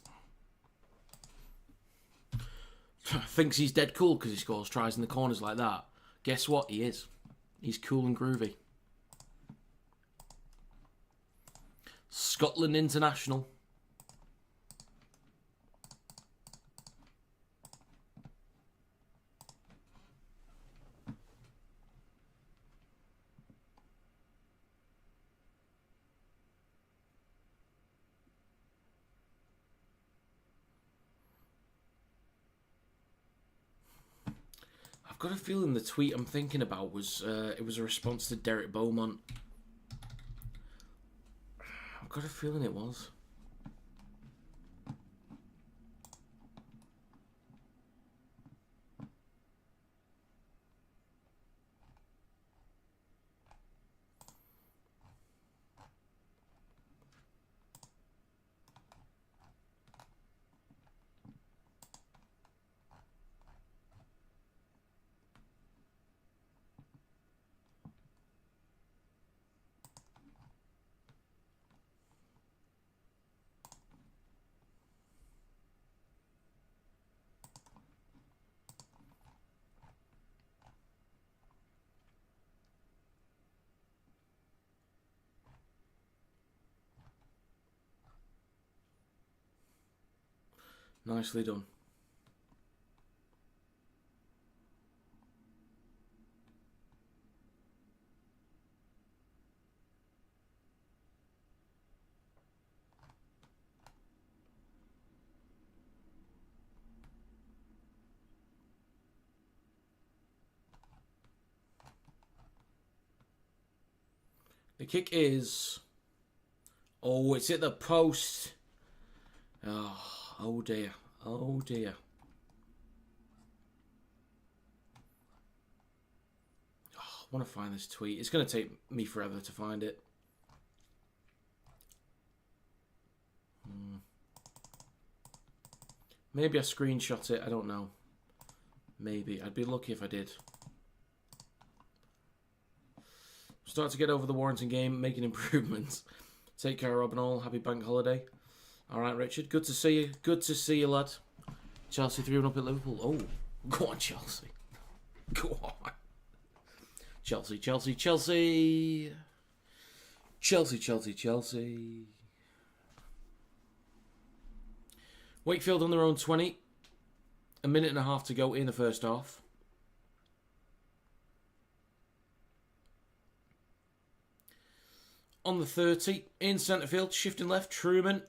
Thinks he's dead cool because he scores tries in the corners like that. Guess what? He is. He's cool and groovy. Scotland international. I've got a feeling the tweet I'm thinking about was it was a response to Derek Beaumont. I've got a feeling it was. Nicely done. The kick is... Oh, it's at the post. Oh dear. Oh dear. Oh, I want to find this tweet. It's going to take me forever to find it. Maybe I screenshot it. I don't know. Maybe. I'd be lucky if I did. Start to get over the Warrington game, making improvements. Take care, Rob and all. Happy bank holiday. All right, Richard. Good to see you. Good to see you, lad. Chelsea 3-1 up at Liverpool. Oh, go on, Chelsea. Go on. Chelsea, Chelsea, Chelsea. Chelsea, Chelsea, Chelsea. Wakefield on their own 20. A minute and a half to go in the first half. On the 30, in centre field, shifting left, Truman.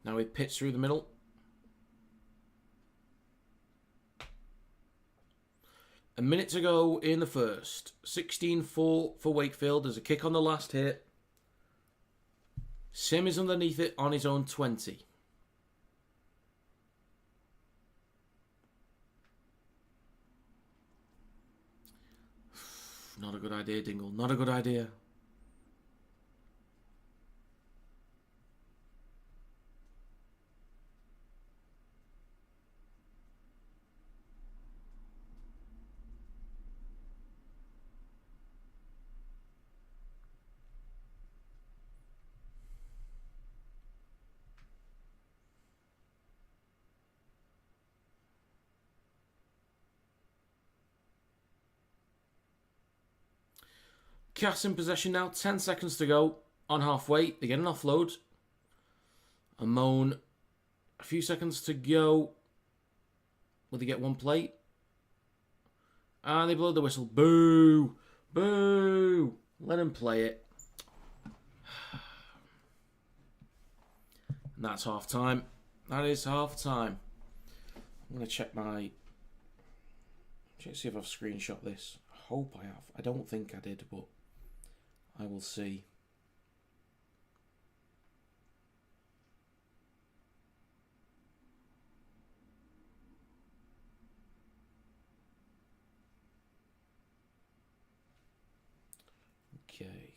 Now he pits through the middle. A minute to go in the first. 16-4 for Wakefield. There's a kick on the last hit. Sim is underneath it on his own 20. Not a good idea, Dingle. Not a good idea. Cass in possession now. 10 seconds to go. On halfway. They get an offload. A moan. A few seconds to go. Will they get one plate? And they blow the whistle. Boo! Boo! Let him play it. And that's half time. That is half time. I'm going to check see if I've screenshot this. I hope I have. I don't think I did, but I will see. Okay.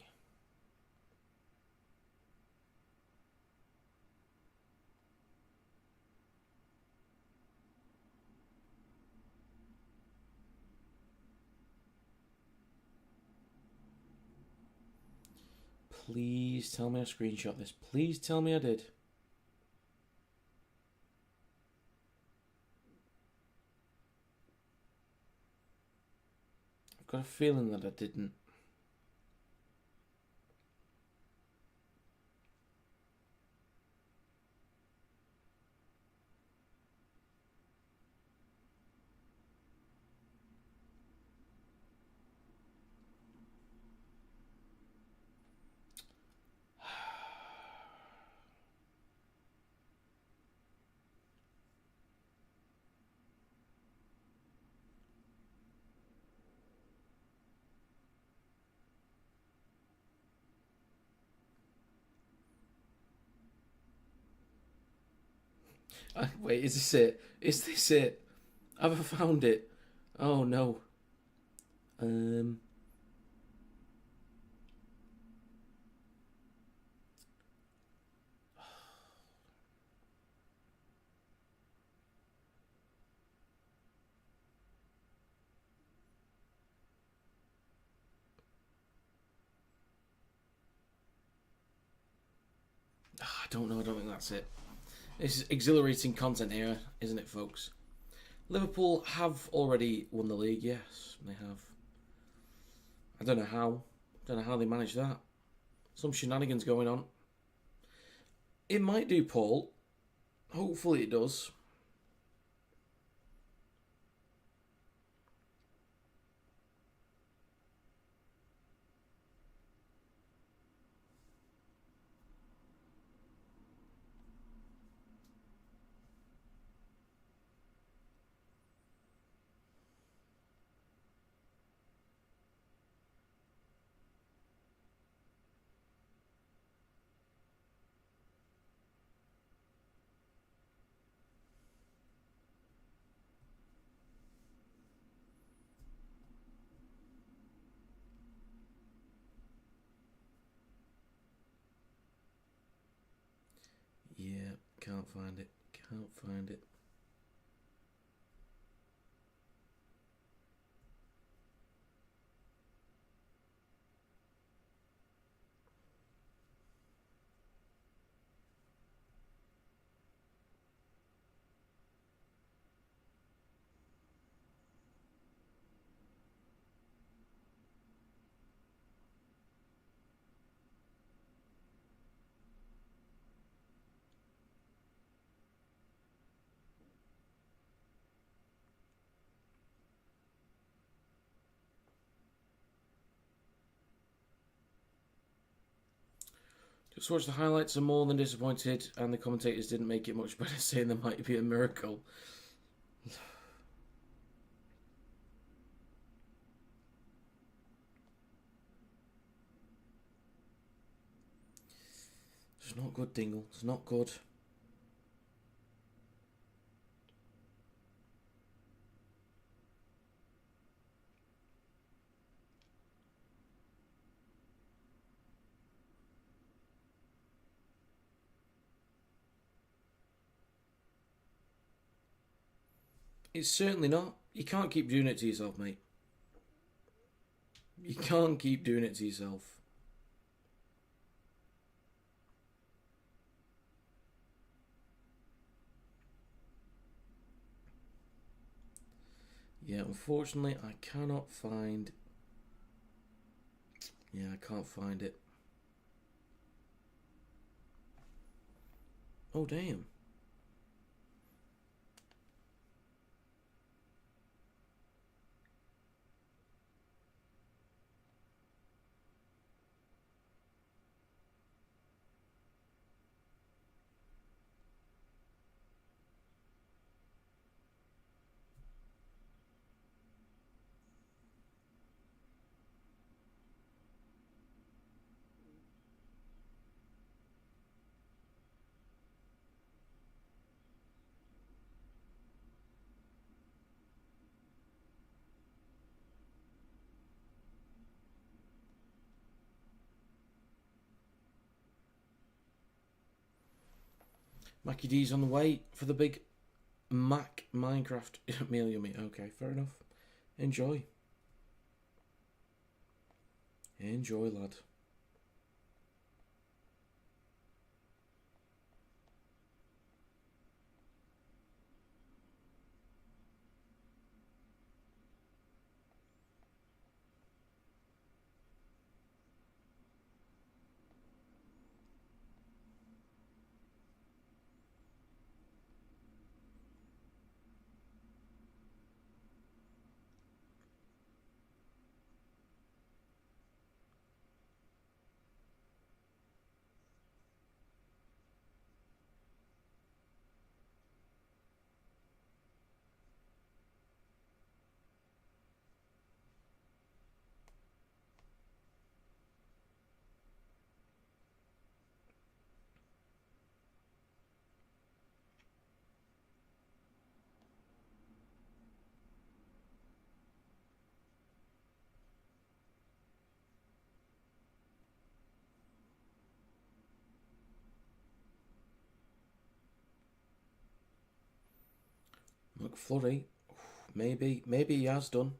Please tell me I screenshot this. Please tell me I did. I've got a feeling that I didn't. Wait, is this it? Is this it? Have I found it? Oh no. I don't know. I don't think that's it. This is exhilarating content here, isn't it, folks? Liverpool have already won the league. Yes, they have. I don't know how. Don't know how they managed that. Some shenanigans going on. It might do, Paul. Hopefully it does. Yeah, can't find it. Can't find it. Just watched the highlights. I'm more than disappointed, and the commentators didn't make it much better, saying there might be a miracle. It's not good, Dingle. It's not good. It's certainly not. You can't keep doing it to yourself, mate. You can't keep doing it to yourself. Yeah, unfortunately, I cannot find... Yeah, I can't find it. Oh, damn. Mackie D's on the way for the big Mac Minecraft meal yummy. Okay, fair enough. Enjoy. Enjoy, lad. McFlurry. Maybe he has done.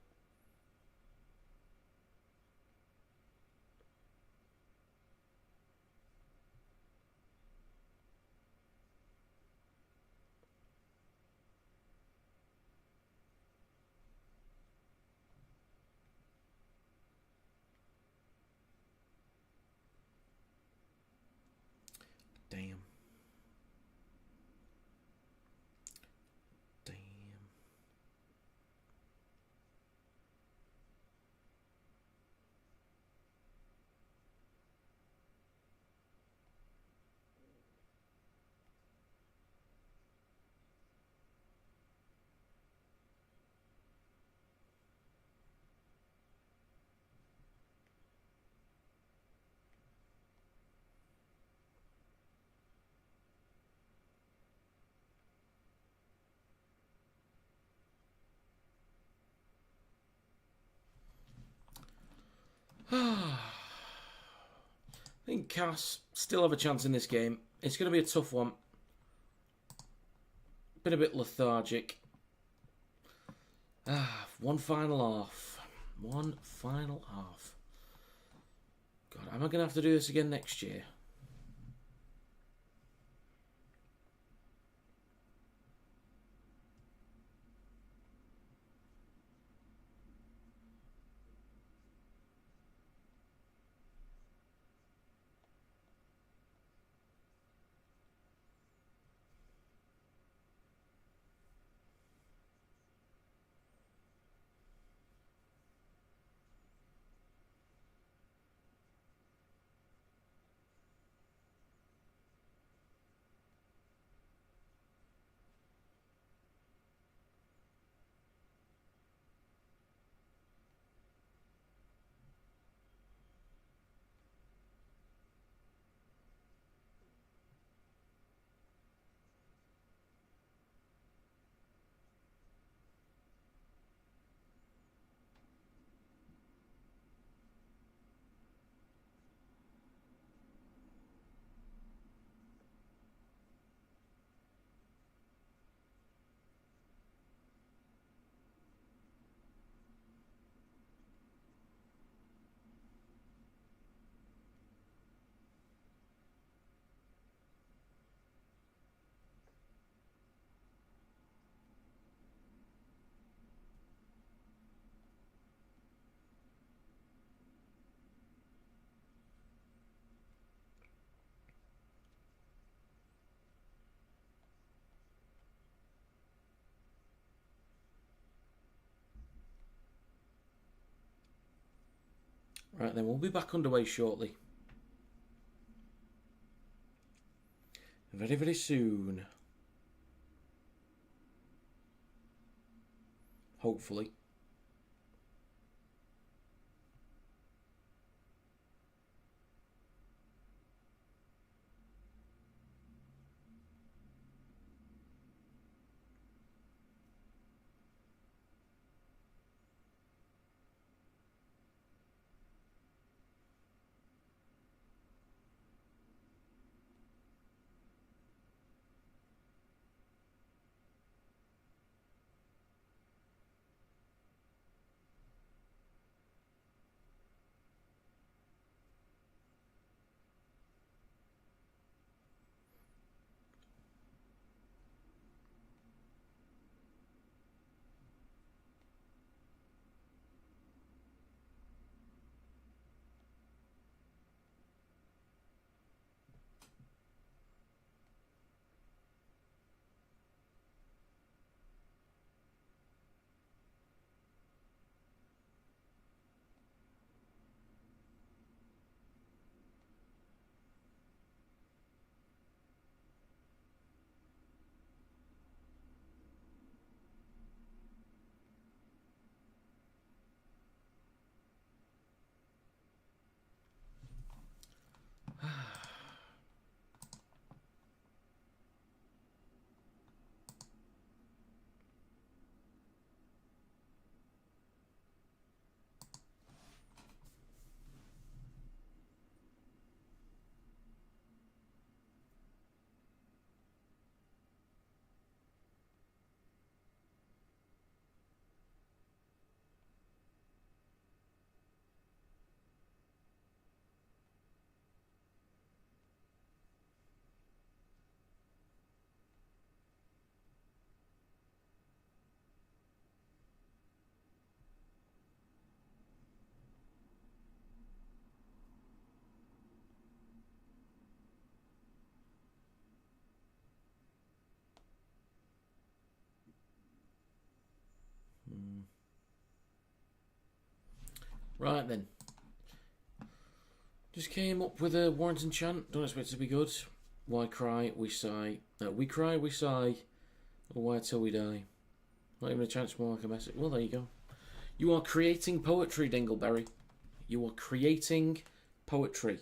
Damn. Damn. I think Cass still have a chance in this game. It's going to be a tough one. Been a bit lethargic. One final half. One final half. God, am I going to have to do this again next year? Right then, we'll be back underway shortly. Very, very soon. Hopefully. Right then. Just came up with a Warrington chant. Don't expect it to be good. Why cry, we sigh. We cry, we sigh. Or why till we die. Not even a chance more like a message. Well, there you go. You are creating poetry, Dingleberry. You are creating poetry.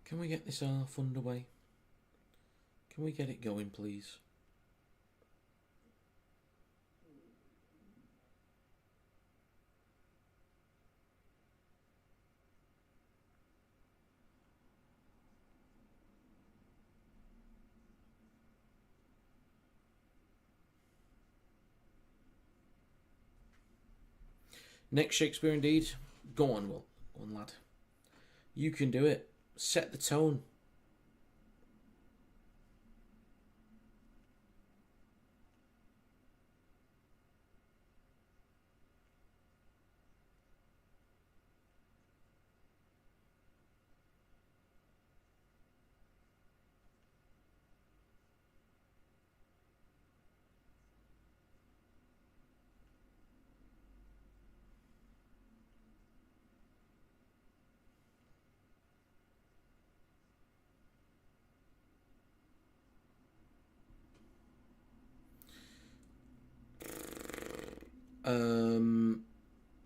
Can we get this half underway? Can we get it going, please? Next Shakespeare indeed. Go on, Will. Go on, lad. You can do it. Set the tone.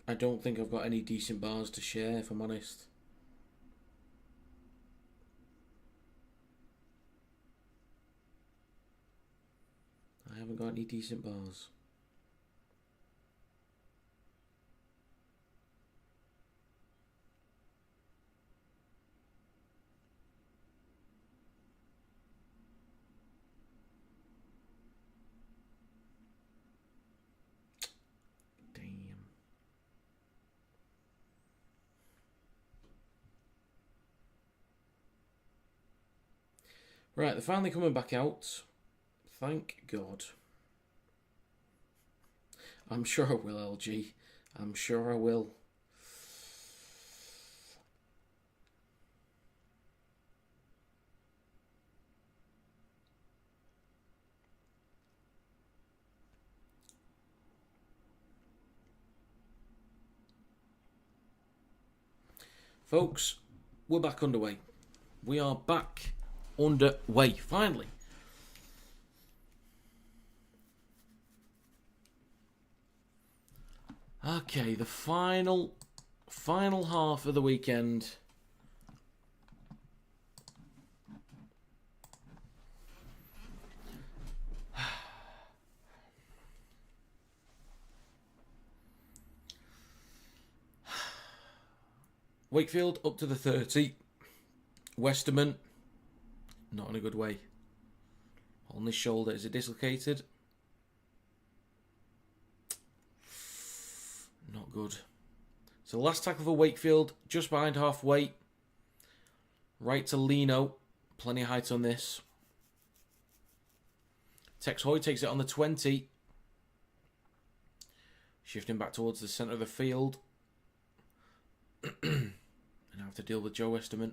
I don't think I've got any decent bars to share, if I'm honest. I haven't got any decent bars. Right, they're finally coming back out. Thank God. I'm sure I will, LG. I'm sure I will. Folks, we're back underway. We are back underway, finally. Okay, the final half of the weekend. Wakefield up to the 30. Westerman, not in a good way. On his shoulder, is it dislocated? Not good. So last tackle for Wakefield, just behind halfway. Right to Lino. Plenty of height on this. Tex Hoy takes it on the 20. Shifting back towards the centre of the field. And I have to deal with Joe Westerman.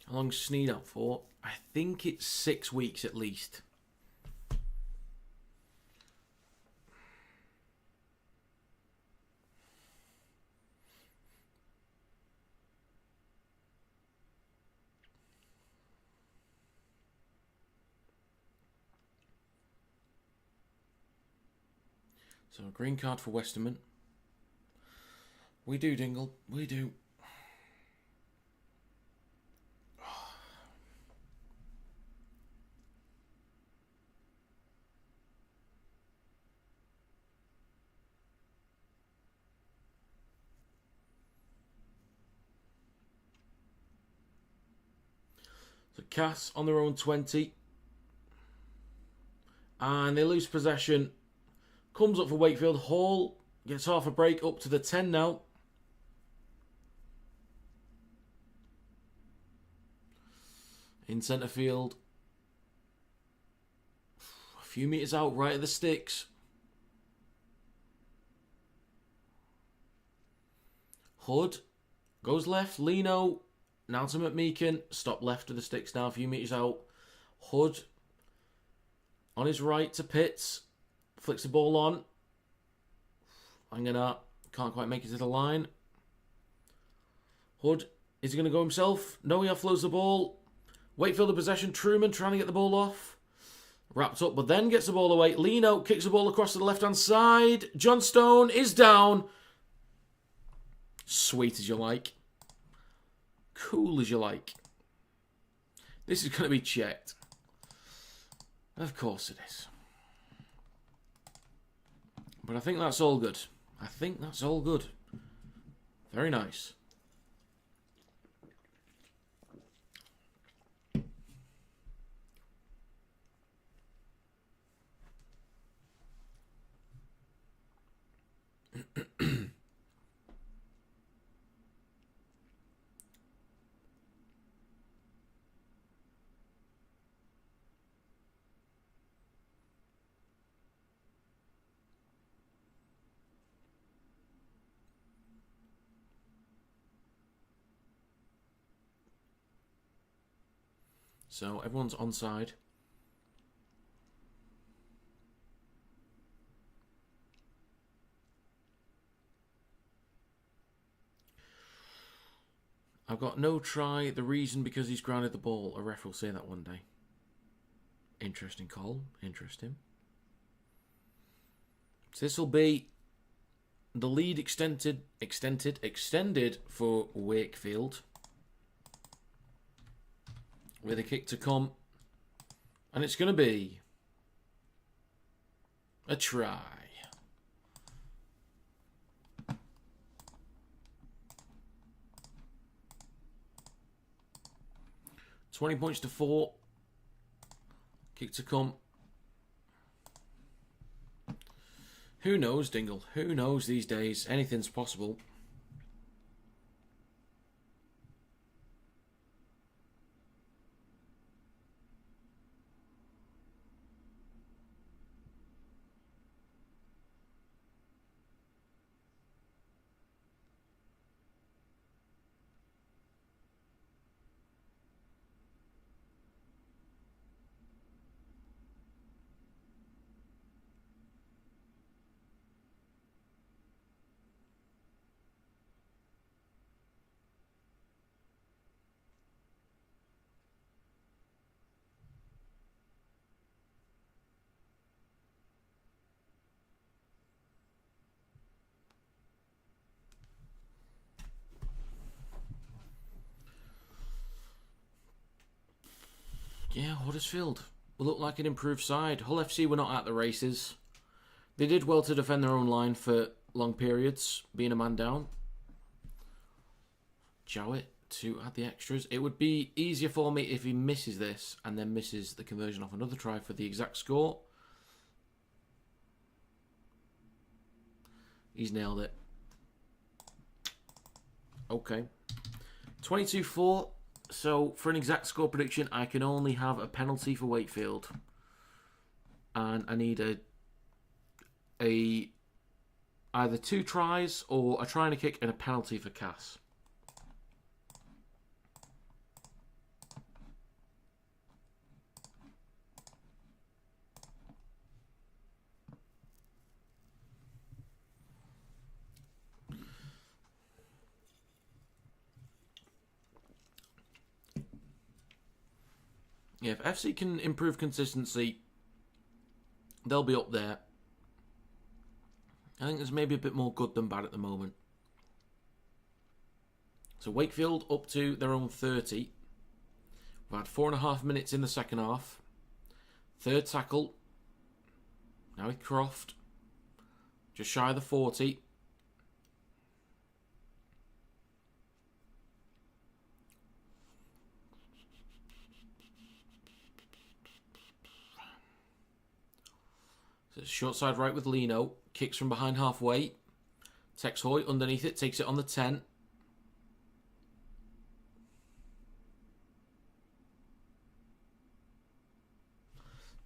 How long's Sneed out for? I think it's 6 weeks at least. So a green card for Westerman. We do, Dingle. We do. So Cass on their own 20. And they lose possession. Comes up for Wakefield. Hall gets half a break up to the 10 now. In centre field. A few metres out, right at the sticks. Hood goes left. Lino. Now to McMeekin. Stop left of the sticks now, a few metres out. Hood on his right to Pitts. Flicks the ball on. Hanging up. Can't quite make it to the line. Hood. Is he going to go himself? No, he offloads the ball. Wakefield the possession. Truman trying to get the ball off. Wrapped up, but then gets the ball away. Lino kicks the ball across to the left-hand side. Johnstone is down. Sweet as you like. Cool as you like. This is going to be checked. Of course it is. But I think that's all good. I think that's all good. Very nice. So everyone's onside. I've got no try. The reason because he's grounded the ball. A ref will say that one day. Interesting call. Interesting. So this will be the lead extended for Wakefield. With a kick to come. And it's going to be a try. $20 points to 4. Kick to come. Who knows, Dingle? Who knows these days? Anything's possible. Yeah, Huddersfield look like an improved side. Hull FC were not at the races. They did well to defend their own line for long periods, being a man down. Jowett to add the extras. It would be easier for me if he misses this and then misses the conversion off another try for the exact score. He's nailed it. Okay. 22-4. So, for an exact score prediction, I can only have a penalty for Wakefield. And I need either 2 tries or a try and a kick and a penalty for Cass. Yeah, if FC can improve consistency, they'll be up there. I think there's maybe a bit more good than bad at the moment. So Wakefield up to their own 30. We've had 4.5 minutes in the second half. Third tackle. Now with Croft. Just shy of the 40. So it's short side right with Lino. Kicks from behind halfway. Tex Hoy underneath it. Takes it on the 10.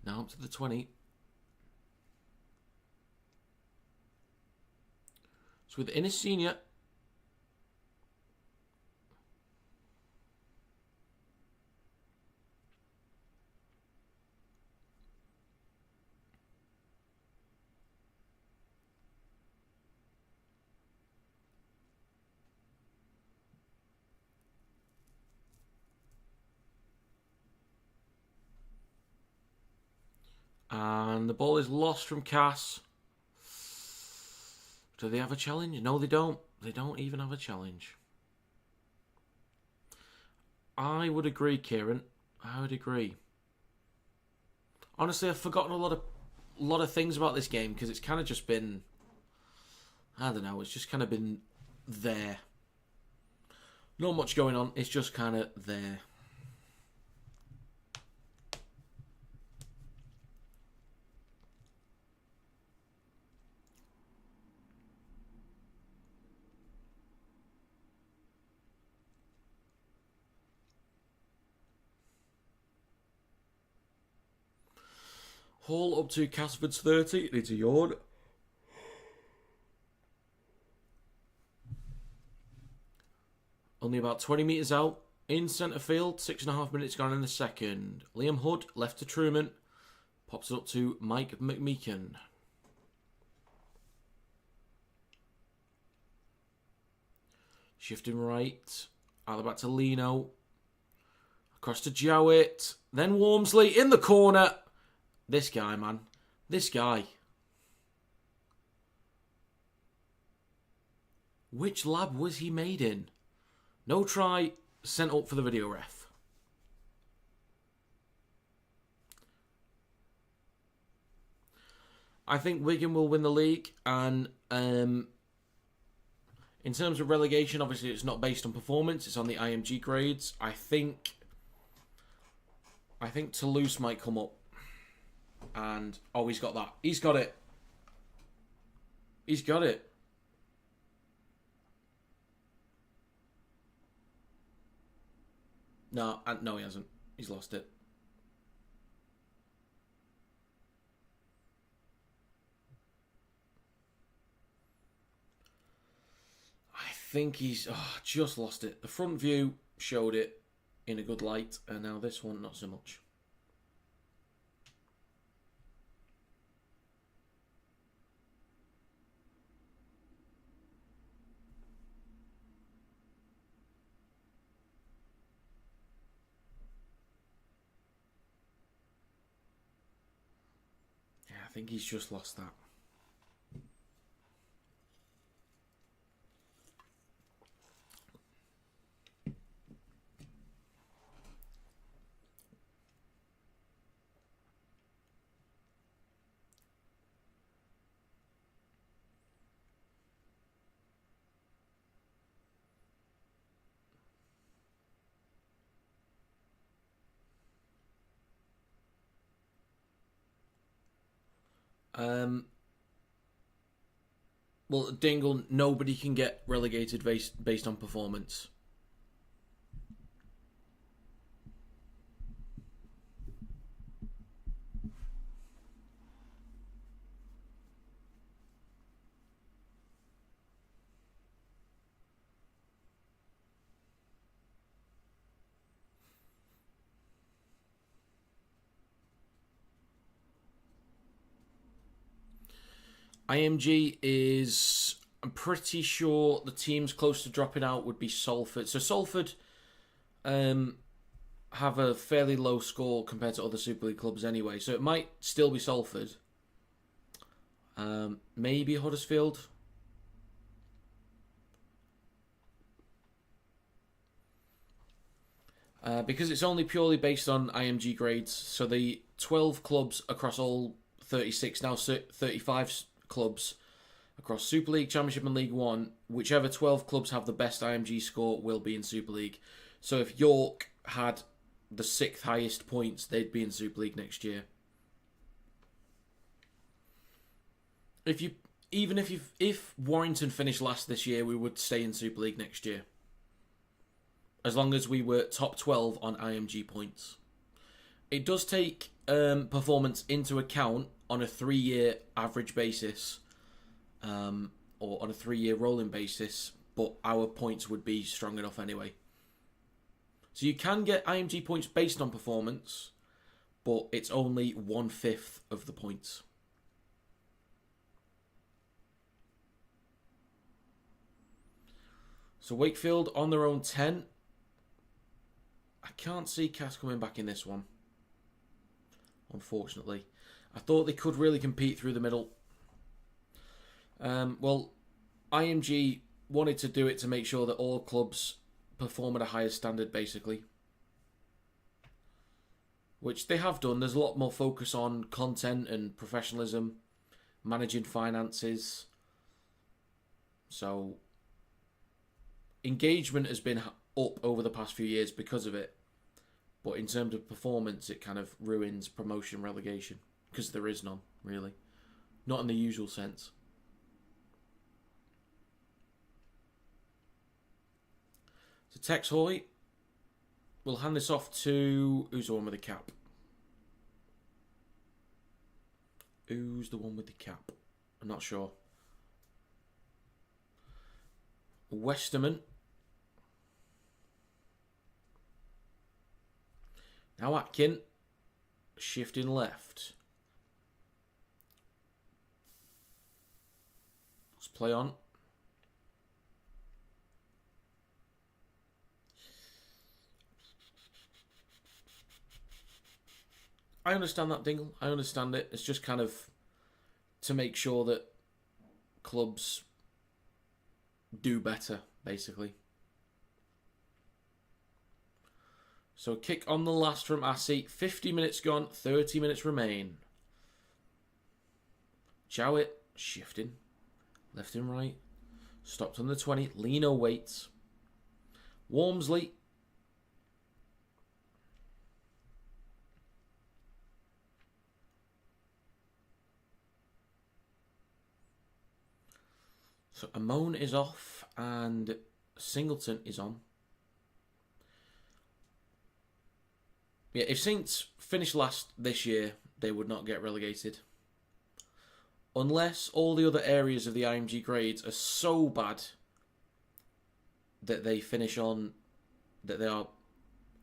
Now up to the 20. So with Innes Senior. And the ball is lost from Cass. Do they have a challenge? No, they don't. They don't even have a challenge. I would agree, Kieran. I would agree. Honestly, I've forgotten a lot of things about this game because it's kind of just been, I don't know, it's just kind of been there. Not much going on. It's just kind of there. Hall up to Castleford's 30. It needs a yawn. Only about 20 metres out. In centre field. 6.5 minutes gone in the second. Liam Hood left to Truman. Pops it up to Mike McMeekin. Shifting right. Either back to Lino. Across to Jowett. Then Wormsley in the corner. This guy, man. This guy. Which lab was he made in? No try. Sent up for the video ref. I think Wigan will win the league. And in terms of relegation, obviously it's not based on performance. It's on the IMG grades. I think Toulouse might come up. And, oh, he's got that. He's got it. He's got it. No, he hasn't. He's lost it. I think he's just lost it. The front view showed it in a good light, and now this one, not so much. I think he's just lost that. Well, Dingle, nobody can get relegated based on performance. IMG is, I'm pretty sure the teams close to dropping out would be Salford. So Salford have a fairly low score compared to other Super League clubs anyway. So it might still be Salford. Maybe Huddersfield. Because it's only purely based on IMG grades. So the 12 clubs across all 36, now 35 clubs across Super League, Championship and League One, whichever 12 clubs have the best IMG score will be in Super League. So if York had the 6th highest points, they'd be in Super League next year. If Warrington finished last this year, we would stay in Super League next year. As long as we were top 12 on IMG points. It does take performance into account on a 3-year average basis, or on a 3-year rolling basis, but our points would be strong enough anyway. So you can get IMG points based on performance, but it's only 1/5 of the points. So Wakefield on their own 10. I can't see Cass coming back in this one, unfortunately. I thought they could really compete through the middle. Well, IMG wanted to do it to make sure that all clubs perform at a higher standard, basically. Which they have done. There's a lot more focus on content and professionalism, managing finances. So, engagement has been up over the past few years because of it. But in terms of performance, it kind of ruins promotion relegation. Because there is none, really. Not in the usual sense. So Tex Hoy will hand this off to... Who's the one with the cap? Who's the one with the cap? I'm not sure. Westerman. Now Atkin. Shifting left. Let's play on. I understand that, Dingle. I understand it. It's just kind of to make sure that clubs do better, basically. So kick on the last from Assi. 50 minutes gone, 30 minutes remain. Jowett shifting. Left and right. Stopped on the 20. Lino waits. Walmsley. So Amon is off and Singleton is on. Yeah, if Saints finish last this year, they would not get relegated. Unless all the other areas of the IMG grades are so bad that they finish on, that they are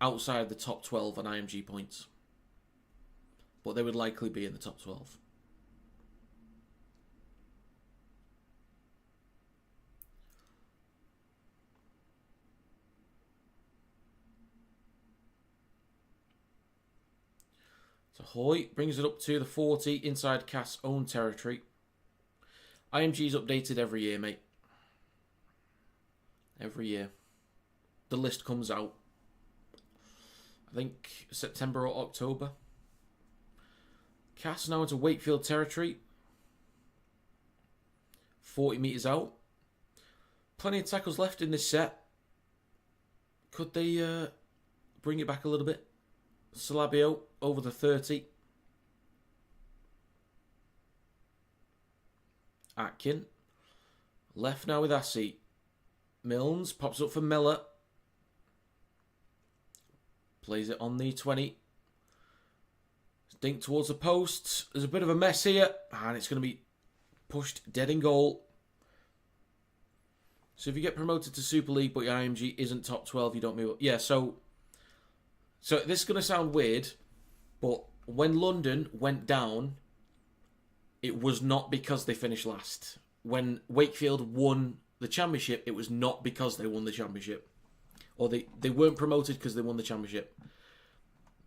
outside the top 12 on IMG points. But they would likely be in the top 12. So Hoy brings it up to the 40 inside Cass' own territory. IMG's updated every year, mate. Every year. The list comes out. I think September or October. Cass now into Wakefield territory. 40 metres out. Plenty of tackles left in this set. Could they bring it back a little bit? Salabio over the 30. Atkin. Left now with Assi. Milnes pops up for Miller. Plays it on the 20. Dink towards the posts. There's a bit of a mess here. And it's going to be pushed dead in goal. So if you get promoted to Super League but your IMG isn't top 12, you don't move up. Yeah, so this is going to sound weird, but when London went down, it was not because they finished last. When Wakefield won the championship, it was not because they won the championship. Or they weren't promoted because they won the championship.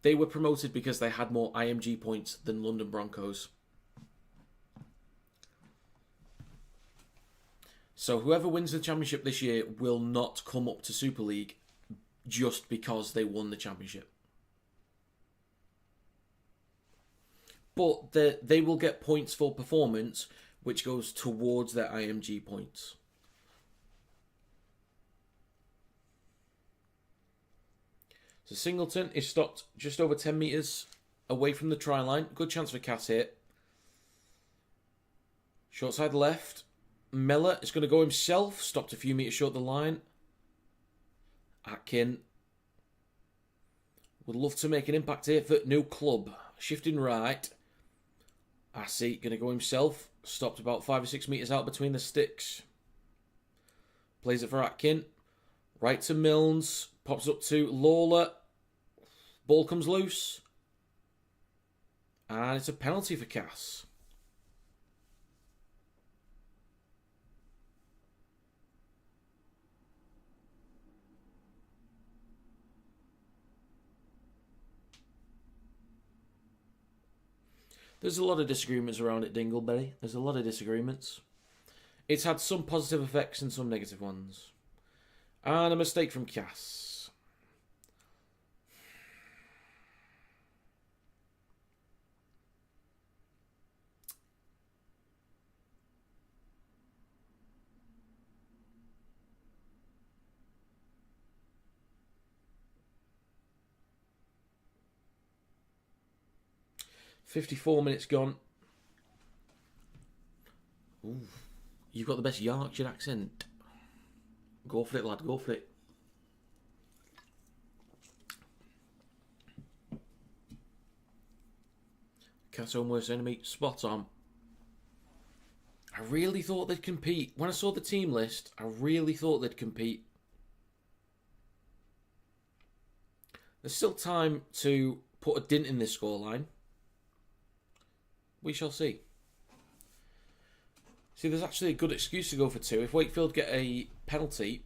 They were promoted because they had more IMG points than London Broncos. So whoever wins the championship this year will not come up to Super League just because they won the championship. But they will get points for performance, which goes towards their IMG points. So Singleton is stopped just over 10 metres away from the try line. Good chance for Cass here. Short side left. Miller is going to go himself. Stopped a few metres short of the line. Atkin would love to make an impact here for new club. Shifting right. Assi going to go himself. Stopped about 5 or 6 metres out between the sticks. Plays it for Atkin. Right to Milnes. Pops up to Lawler. Ball comes loose. And it's a penalty for Cass. There's a lot of disagreements around it, Dingleberry. There's a lot of disagreements. It's had some positive effects and some negative ones. And a mistake from Cass. "54 minutes gone." Ooh, you've got the best Yorkshire accent. Go for it, lad. Go for it. Cass' own worst enemy. Spot on. I really thought they'd compete. When I saw the team list, I really thought they'd compete. There's still time to put a dint in this scoreline. We shall see. See, there's actually a good excuse to go for 2. If Wakefield get a penalty,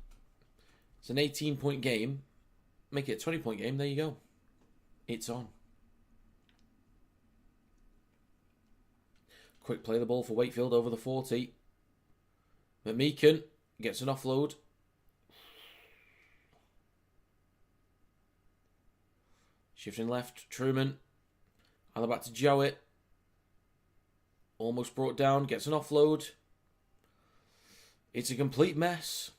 it's an 18-point game. Make it a 20-point game. There you go. It's on. Quick play the ball for Wakefield over the 40. McMeekan gets an offload. Shifting left, Truman. Either back to Jowett. Almost brought down, gets an offload. It's a complete mess.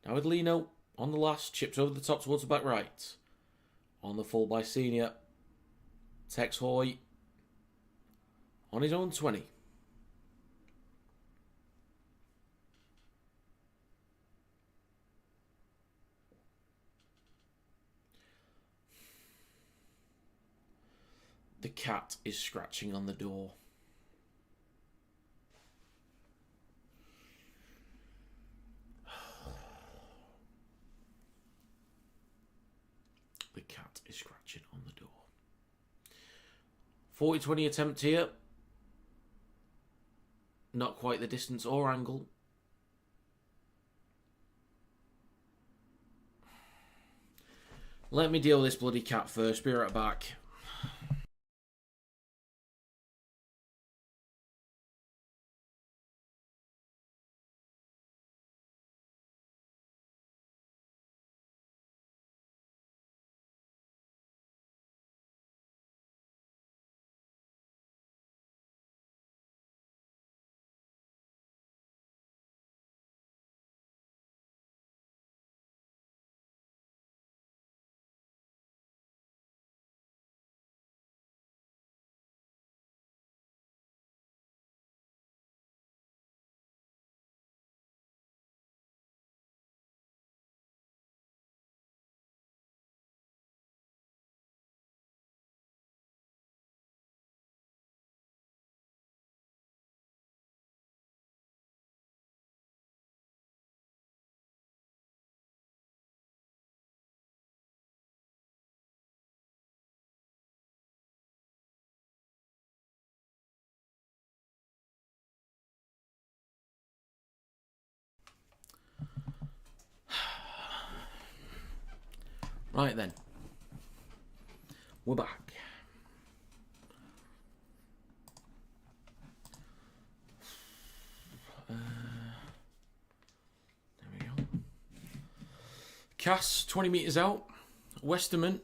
Now with Lino on the last, chipped over the top towards the back right. On the full by Senior. Tex Hoy on his own 20. The cat is scratching on the door. The cat is scratching on the door. 40-20 attempt here. Not quite the distance or angle. Let me deal with this bloody cat first. Be right back. Right then. We're back. There we go. Cass, 20 metres out. Westerman.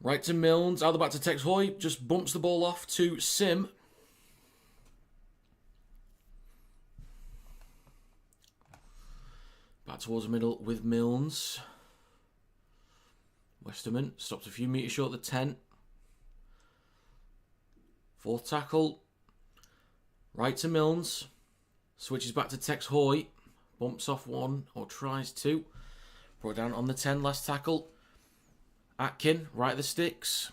Right to Milnes. Either back to Tex Hoy. Just bumps the ball off to Sim. Back towards the middle with Milnes. Westerman stops a few metres short of the 10. Fourth tackle. Right to Milnes. Switches back to Tex Hoy. Bumps off one, or tries to. Brought down on the 10, last tackle. Atkin, right at the sticks.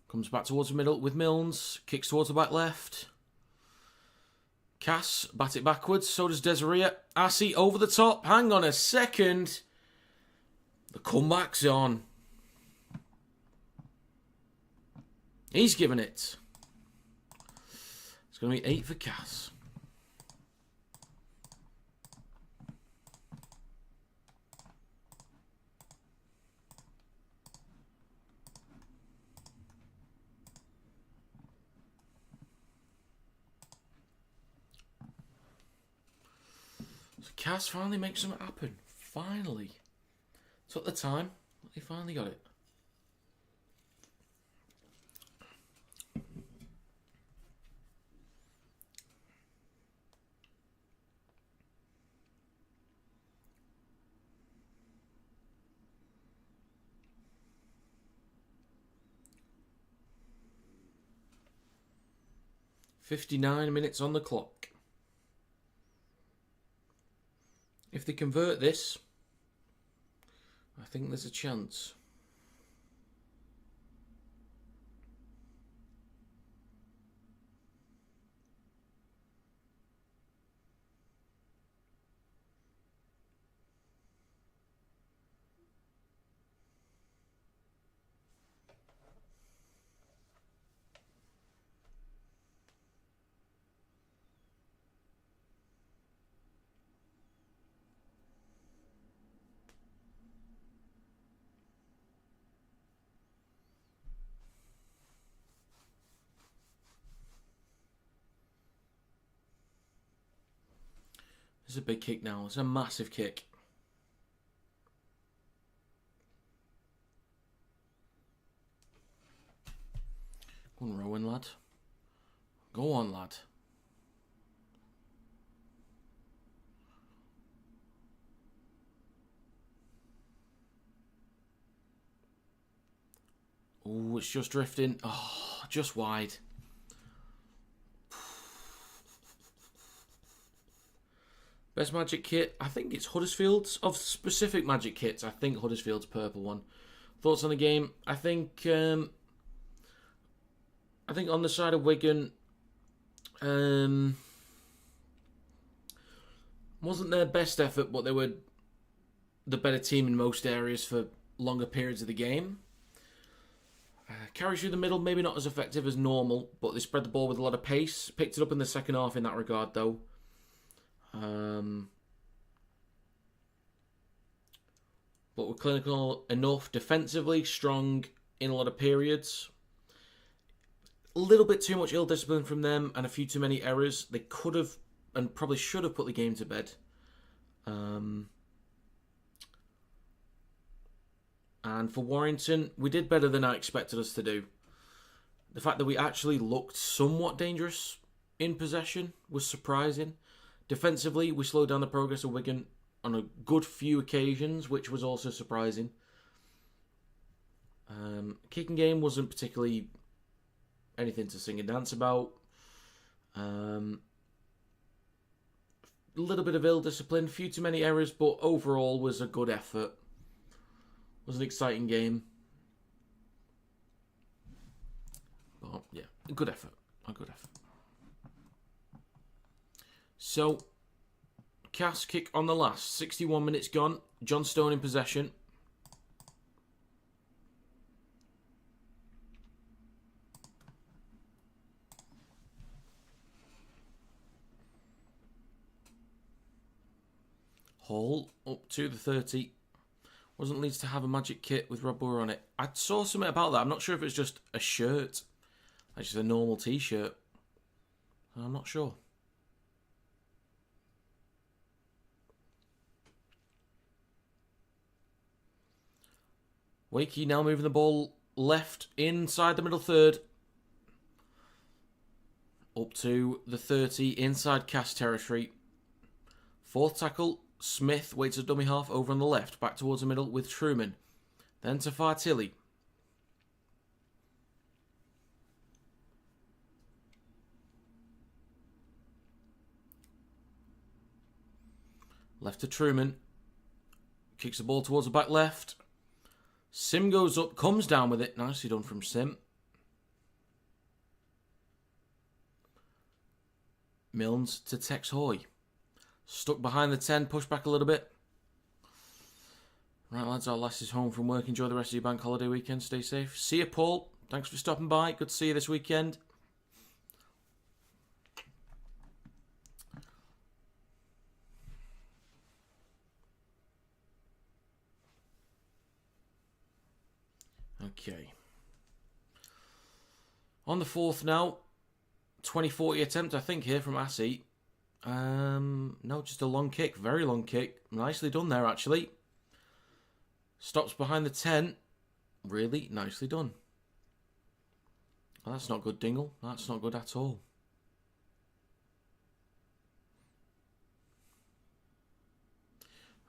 Comes back towards the middle with Milnes. Kicks towards the back left. Cass, bat it backwards. So does Desiree. Assy over the top. Hang on a second. The comeback's on. He's given it. It's going to be 8 for Cass. So Cass finally makes something happen. Finally. Took the time. He finally got it. "59 minutes on the clock. If they convert this, I think there's a chance. It's a big kick now. It's a massive kick. Go on, Rowan, lad. Go on, lad. Oh, it's just drifting. Oh, just wide. Best Magic Kit, I think it's Huddersfield's. Of specific Magic Kits, I think Huddersfield's purple one. Thoughts on the game? I think on the side of Wigan, wasn't their best effort, but they were the better team in most areas for longer periods of the game. Carry through the middle, maybe not as effective as normal, but they spread the ball with a lot of pace. Picked it up in the second half in that regard, though. But were clinical enough defensively, strong in a lot of periods. A little bit too much ill discipline from them and a few too many errors. They could have and probably should have put the game to bed. And for Warrington, we did better than I expected us to do. The fact that we actually looked somewhat dangerous in possession was surprising. Defensively, we slowed down the progress of Wigan on a good few occasions, which was also surprising. Kicking game wasn't particularly anything to sing and dance about. A little bit of ill discipline, few too many errors, but overall was a good effort. Was an exciting game. But yeah, a good effort. So, Cass kick on the last. 61 minutes gone. John Stone in possession. Hall up to the 30. Wasn't Leeds to have a magic kit with Rob Moore on it? I saw something about that. I'm not sure if it's just a shirt. Like just a normal t-shirt. I'm not sure. Wakey now moving the ball left inside the middle third. Up to the 30 inside Cass territory. Fourth tackle. Smith waits a dummy half over on the left. Back towards the middle with Truman. Then to Fartilli. Left to Truman. Kicks the ball towards the back left. Sim goes up, comes down with it. Nicely done from Sim. Milnes to Tex Hoy. Stuck behind the 10, push back a little bit. Right, lads, our last is home from work. Enjoy the rest of your bank holiday weekend. Stay safe. See you, Paul. Thanks for stopping by. Good to see you this weekend. Okay. On the fourth now. 20-40 attempt, I think, here from Assi. No, just a long kick. Very long kick. Nicely done there, actually. Stops behind the 10. Really nicely done. Well, that's not good, Dingle. That's not good at all.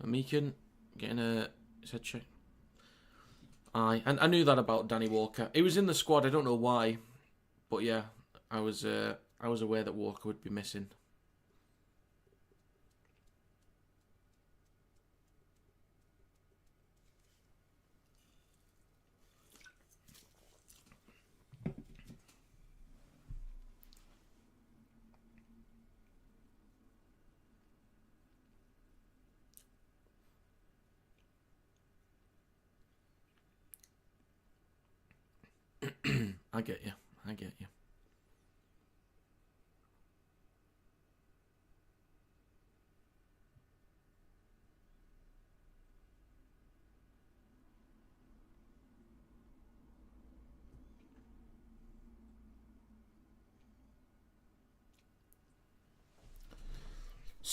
Meekin getting a head check. Aye, and I knew that about Danny Walker. He was in the squad. I don't know why, but yeah, I was aware that Walker would be missing. I get you.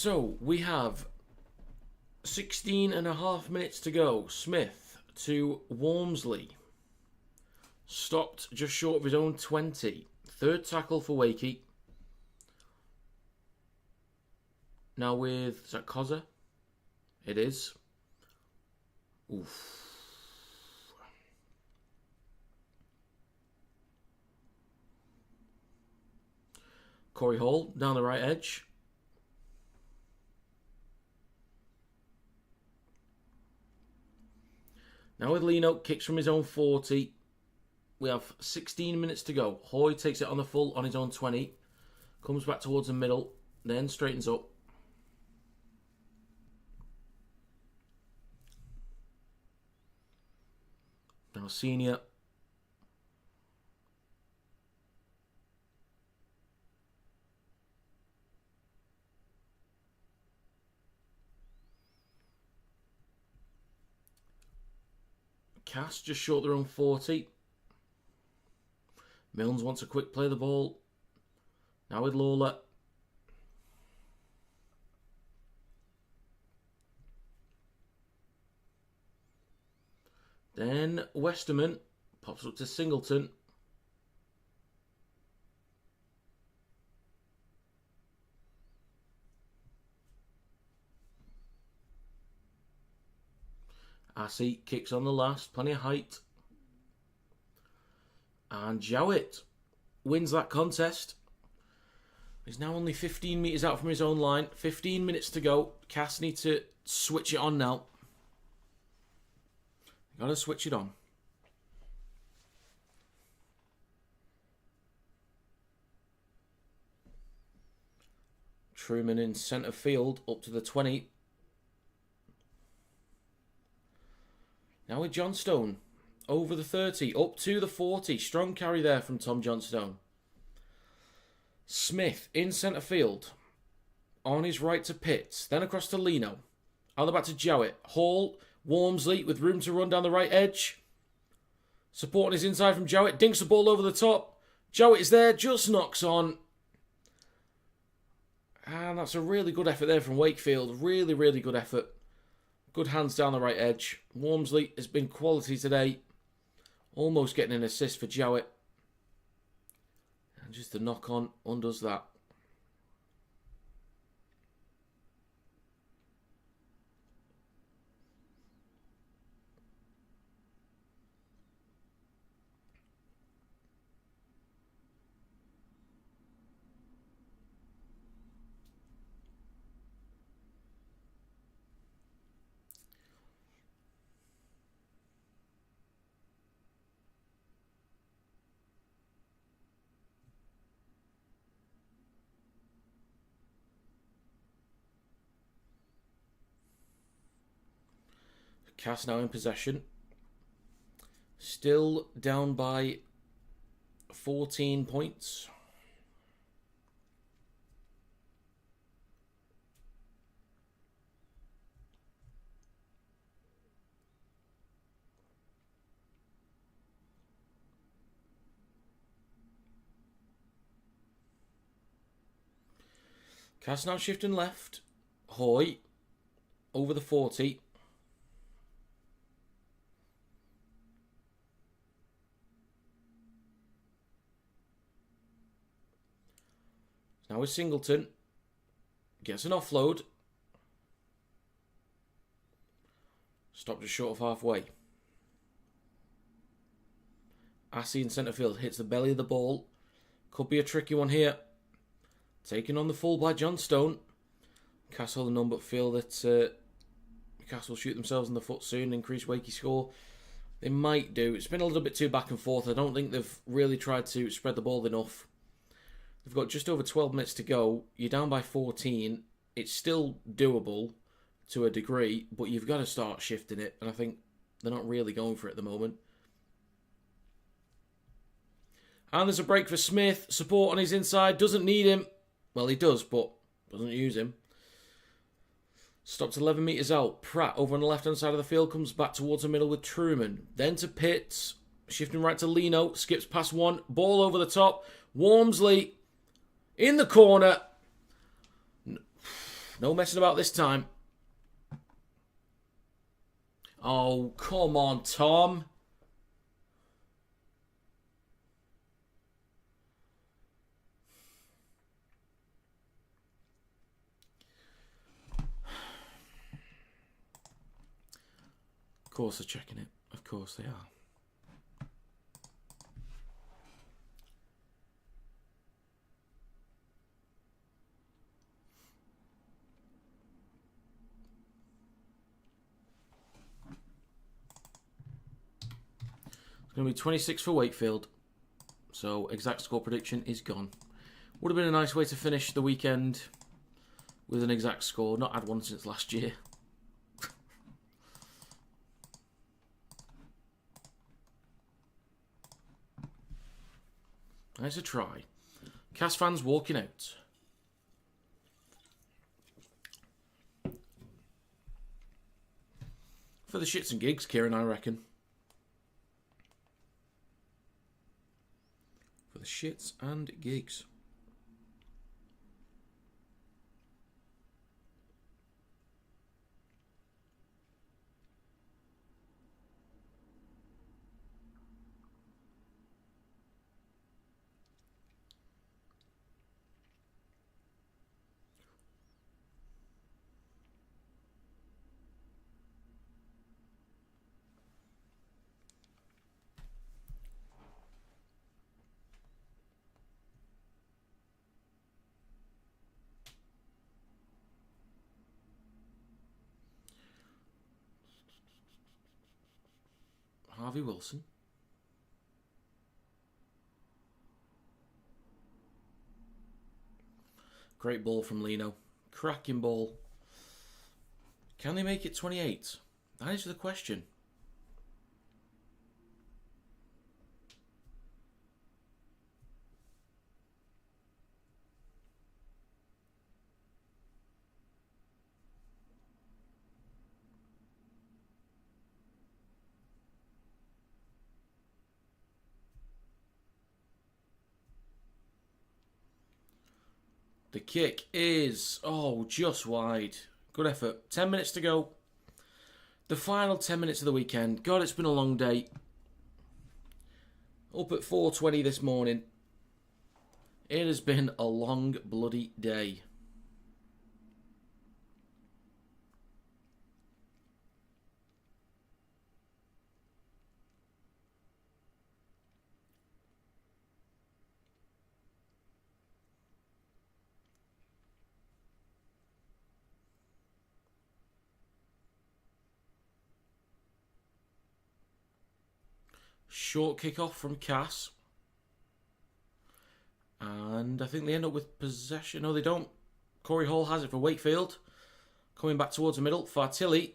So, we have 16 and a half minutes to go. Smith to Walmsley. Stopped just short of his own 20. Third tackle for Wakey. Now with... Is that Cozza? It is. Oof. Corey Hall down the right edge. Now with Leno, kicks from his own 40. We have 16 minutes to go. Hoy takes it on the full on his own 20. Comes back towards the middle. Then straightens up. Now Senior. Cass just short their own 40. Milnes wants a quick play of the ball. Now with Lawler. Then Westerman pops up to Singleton. Assey kicks on the last, plenty of height. And Jowett wins that contest. He's now only 15 metres out from his own line. 15 minutes to go. Cass need to switch it on now. Gotta switch it on. Truman in centre field, up to the 20. Now with Johnstone, over the 30, up to the 40. Strong carry there from Tom Johnstone. Smith in centre field, on his right to Pitts, then across to Leno. Out the back to Jowett. Hall, Walmsley with room to run down the right edge. Supporting his inside from Jowett, dinks the ball over the top. Jowett is there, just knocks on. And that's a really good effort there from Wakefield. Really, really good effort. Good hands down the right edge. Walmsley has been quality today. Almost getting an assist for Jowett. And just the knock on undoes that. Cass now in possession. Still down by 14 points. Cass now shifting left. Hoy over the 40. Now with Singleton. Gets an offload. Stopped just short of halfway. Assey in centre field hits the belly of the ball. Could be a tricky one here. Taken on the full by Johnstone. Castle and none but feel that Castle will shoot themselves in the foot soon. Increase Wakey score. They might do. It's been a little bit too back and forth. I don't think they've really tried to spread the ball enough. They've got just over 12 minutes to go. You're down by 14. It's still doable to a degree, but you've got to start shifting it. And I think they're not really going for it at the moment. And there's a break for Smith. Support on his inside. Doesn't need him. Well, he does, but doesn't use him. Stopped 11 metres out. Pratt over on the left-hand side of the field. Comes back towards the middle with Truman. Then to Pitts. Shifting right to Leno. Skips past one. Ball over the top. Walmsley in the corner. No messing about this time. Oh, come on, Tom. Of course they're checking it. Of course they are. It's going to be 26 for Wakefield. So exact score prediction is gone. Would have been a nice way to finish the weekend with an exact score. Not had one since last year. Nice a try. Cas fans walking out. For the shits and gigs, Kieran, I reckon. For the shits and gigs. Harvey Wilson. Great ball from Lino. Cracking ball. Can they make it 28? That is the question. The kick is, just wide. Good effort. 10 minutes to go. The final 10 minutes of the weekend. God, it's been a long day. Up at 4:20 this morning. It has been a long bloody day. Short kick-off from Cass. And I think they end up with possession. No, they don't. Corey Hall has it for Wakefield. Coming back towards the middle. Fartilli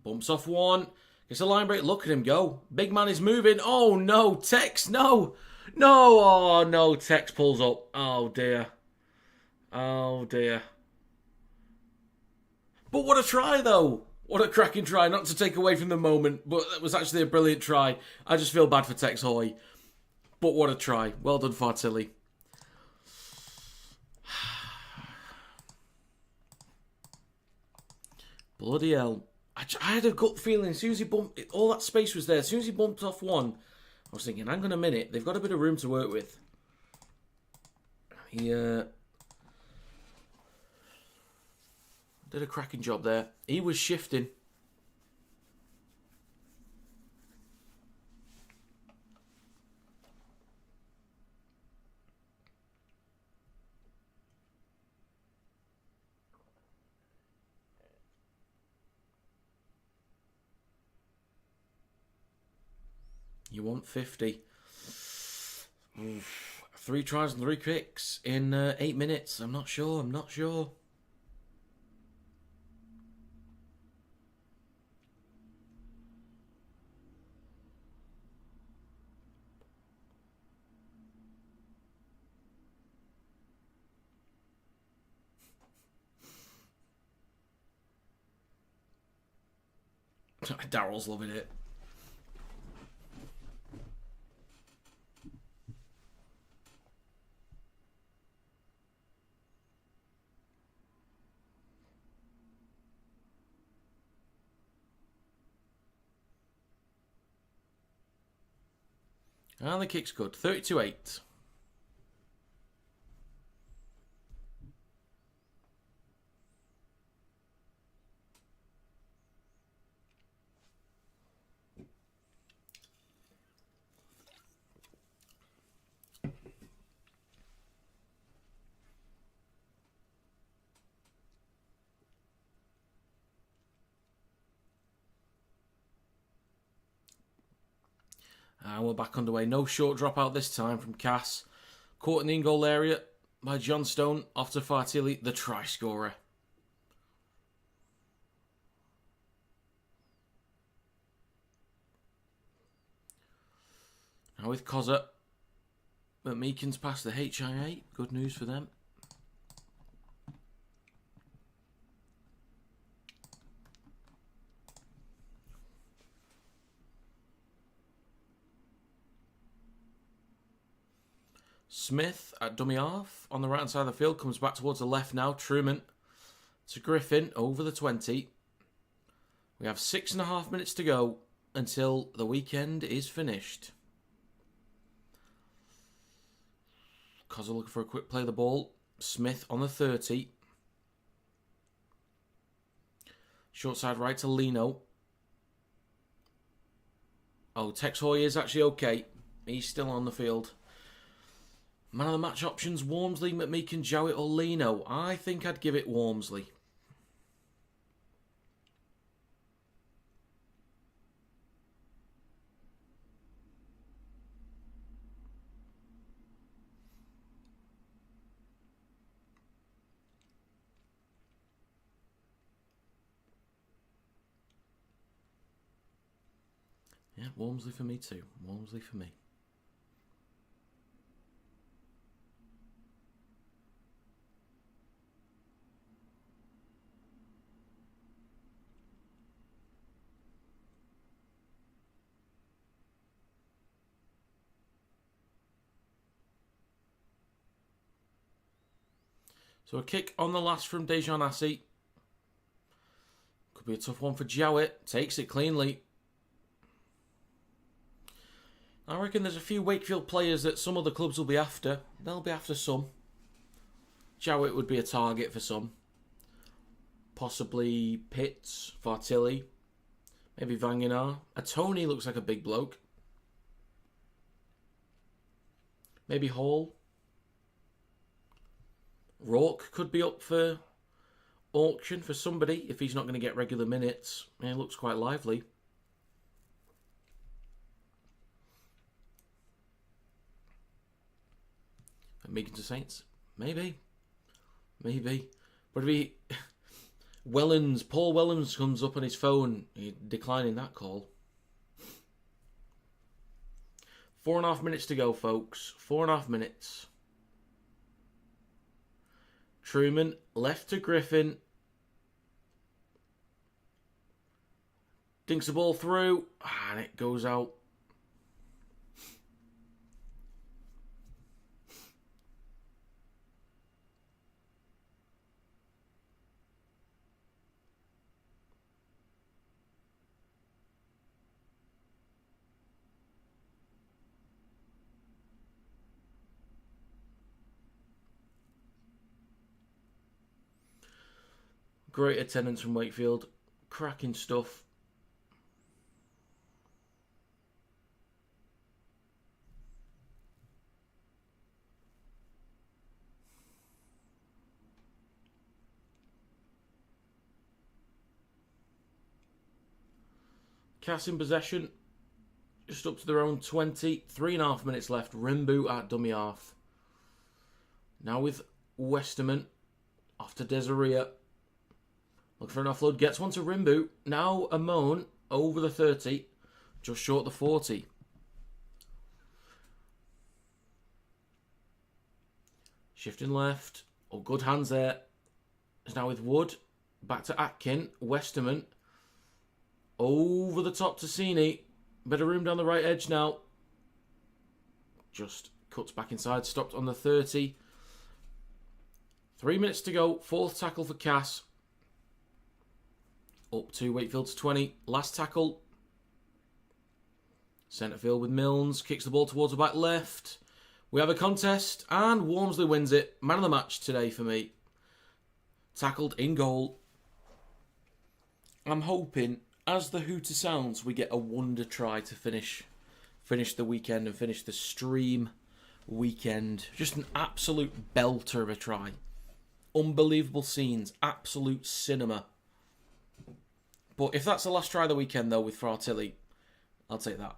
bumps off one. Gets a line break. Look at him go. Big man is moving. Oh, no. Tex, no. No. Oh, no. Tex pulls up. Oh, dear. Oh, dear. But what a try, though. What a cracking try. Not to take away from the moment, but that was actually a brilliant try. I just feel bad for Tex Hoy. But what a try. Well done, Fartilli. Bloody hell. I had a gut feeling. As soon as he bumped... all that space was there. As soon as he bumped off one, I was thinking, hang on a minute. They've got a bit of room to work with. He did a cracking job there. He was shifting. You want 50. Oof. 3 tries and 3 kicks in 8 minutes. I'm not sure. Daryl's loving it. And the kick's good. 32-8. And we're back underway. No short dropout this time from Cass. Caught in the in-goal area by John Stone. Off to Fartilli, the try scorer. Now with Cozza. But Meakin's past the HIA. Good news for them. Smith at dummy half on the right hand side of the field. Comes back towards the left now. Truman to Griffin over the 20. We have 6.5 minutes to go until the weekend is finished. Cozza looking for a quick play of the ball. Smith on the 30. Short side right to Lino. Oh, Tex Hoy is actually okay. He's still on the field. Man of the match options, Wormsley, McMeekin, Jowett or Lino. I think I'd give it Wormsley. Yeah, Wormsley for me too. Wormsley for me. So a kick on the last from Dejan Assi. Could be a tough one for Jowett. Takes it cleanly. I reckon there's a few Wakefield players that some other clubs will be after. They'll be after some. Jowett would be a target for some. Possibly Pitts, Fartilli, maybe Vanginar. A Tony looks like a big bloke. Maybe Hall. Rourke could be up for auction for somebody if he's not going to get regular minutes. Yeah, it looks quite lively. Meakin to Saints? Maybe. Maybe. But if he... Paul Wellens comes up on his phone, declining that call. 4.5 minutes to go, folks. 4.5 minutes. Truman left to Griffin. Dinks the ball through. And it goes out. Great attendance from Wakefield. Cracking stuff. Cass in possession. Just up to their own 20. 3.5 minutes left. Rimbu at dummy half. Now with Westerman. Off to Desiree. Look for an offload. Gets one to Rimbu. Now Amon over the 30. Just short the 40. Shifting left. Oh, good hands there. It's now with Wood. Back to Atkin. Westerman. Over the top to Sini. Bit of room down the right edge now. Just cuts back inside. Stopped on the 30. 3 minutes to go. Fourth tackle for Cass. Up to Wakefield's 20. Last tackle. Centre field with Milnes. Kicks the ball towards the back left. We have a contest, and Walmsley wins it. Man of the match today for me. Tackled in goal. I'm hoping, as the hooter sounds, we get a wonder try to finish the weekend and finish the stream weekend. Just an absolute belter of a try. Unbelievable scenes. Absolute cinema. But if that's the last try of the weekend, though, with Fartilli, I'll take that.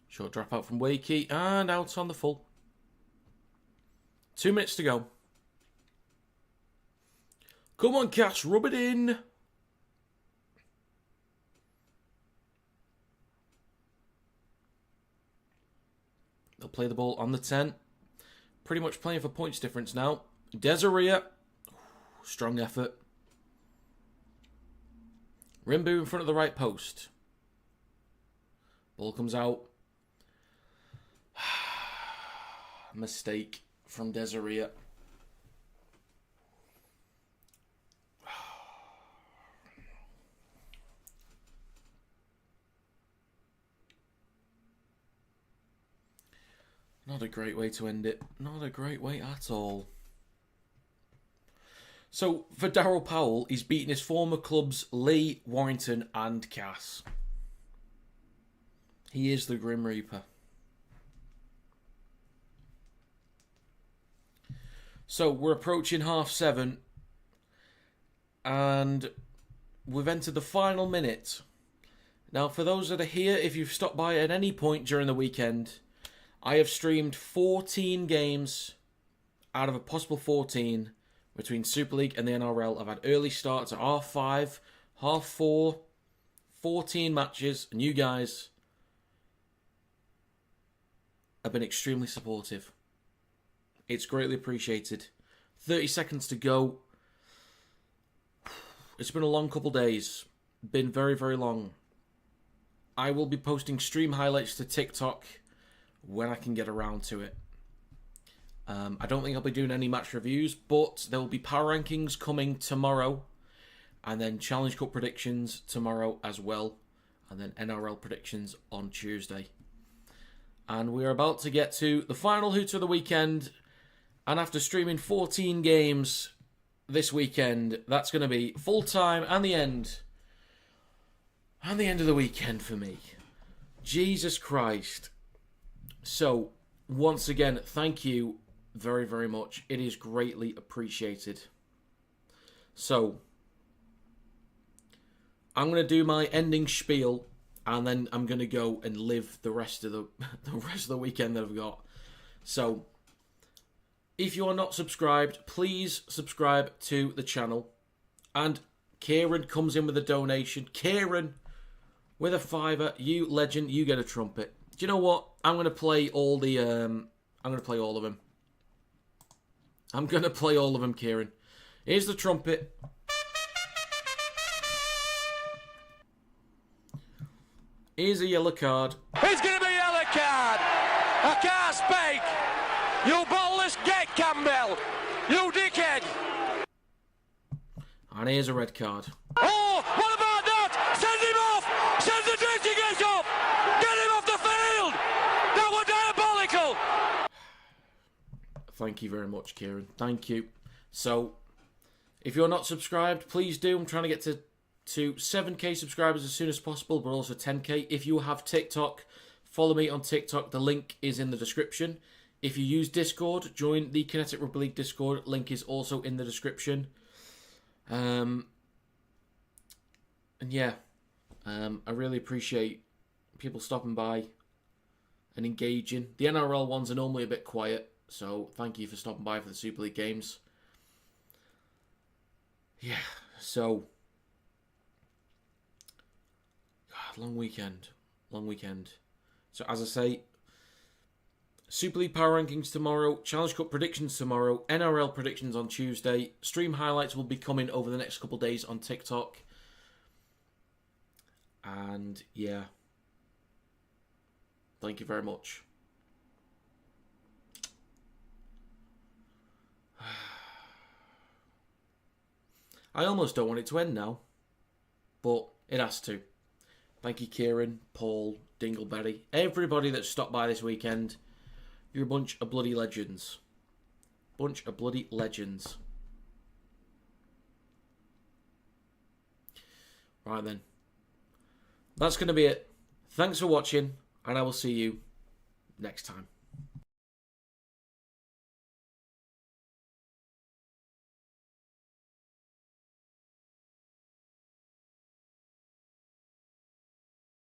Short drop out from Wakey and out on the full. 2 minutes to go. Come on, Cash, rub it in. They'll play the ball on the 10. Pretty much playing for points difference now. Desiree. Strong effort. Rimbu in front of the right post. Ball comes out. Mistake from Desiree. Not a great way to end it. Not a great way at all. So, for Darryl Powell, he's beaten his former clubs Lee, Warrington and Cass. He is the Grim Reaper. So, we're approaching 7:30. And we've entered the final minute. Now, for those that are here, if you've stopped by at any point during the weekend, I have streamed 14 games out of a possible 14 between Super League and the NRL. I've had early starts at 5:30, 4:30, 14 matches, and you guys have been extremely supportive. It's greatly appreciated. 30 seconds to go. It's been a long couple days. Been very, very long. I will be posting stream highlights to TikTok when I can get around to it. I don't think I'll be doing any match reviews, but there will be power rankings coming tomorrow, and then Challenge Cup predictions tomorrow as well, and then NRL predictions on Tuesday. And we're about to get to the final hooter of the weekend, and after streaming 14 games this weekend, that's going to be full time and the end of the weekend for me. Jesus Christ. So, once again, thank you very, very much. It is greatly appreciated. So, I'm going to do my ending spiel, and then I'm going to go and live the rest of the weekend that I've got. So, if you are not subscribed, please subscribe to the channel. And Kieran comes in with a donation. Kieran, with a $5, you legend, you get a trumpet. Do you know what? I'm going to play all the... I'm going to play all of them. I'm going to play all of them, Kieran. Here's the trumpet. Here's a yellow card. It's going to be a yellow card. I can't speak. You ballless gate, Campbell. You dickhead. And here's a red card. Oh, what about that? Send him off. Send the drifting gate off. Get him off the field. That was diabolical. Thank you very much, Kieran. Thank you. So, if you're not subscribed, please do. I'm trying to get to 7k subscribers as soon as possible, but also 10k. If you have TikTok, follow me on TikTok. The link is in the description. If you use Discord, join the Kinetic Rugby League Discord. Link is also in the description. And yeah, I really appreciate people stopping by and engaging. The NRL ones are normally a bit quiet, so thank you for stopping by for the Super League games. Yeah, so... God, long weekend. So as I say, Super League Power Rankings tomorrow, Challenge Cup predictions tomorrow, NRL predictions on Tuesday. Stream highlights will be coming over the next couple of days on TikTok. And yeah, thank you very much. I almost don't want it to end now, but it has to. Thank you, Kieran, Paul, Dingleberry, everybody that stopped by this weekend. You're a bunch of bloody legends. Bunch of bloody legends. Right then. That's going to be it. Thanks for watching, and I will see you next time.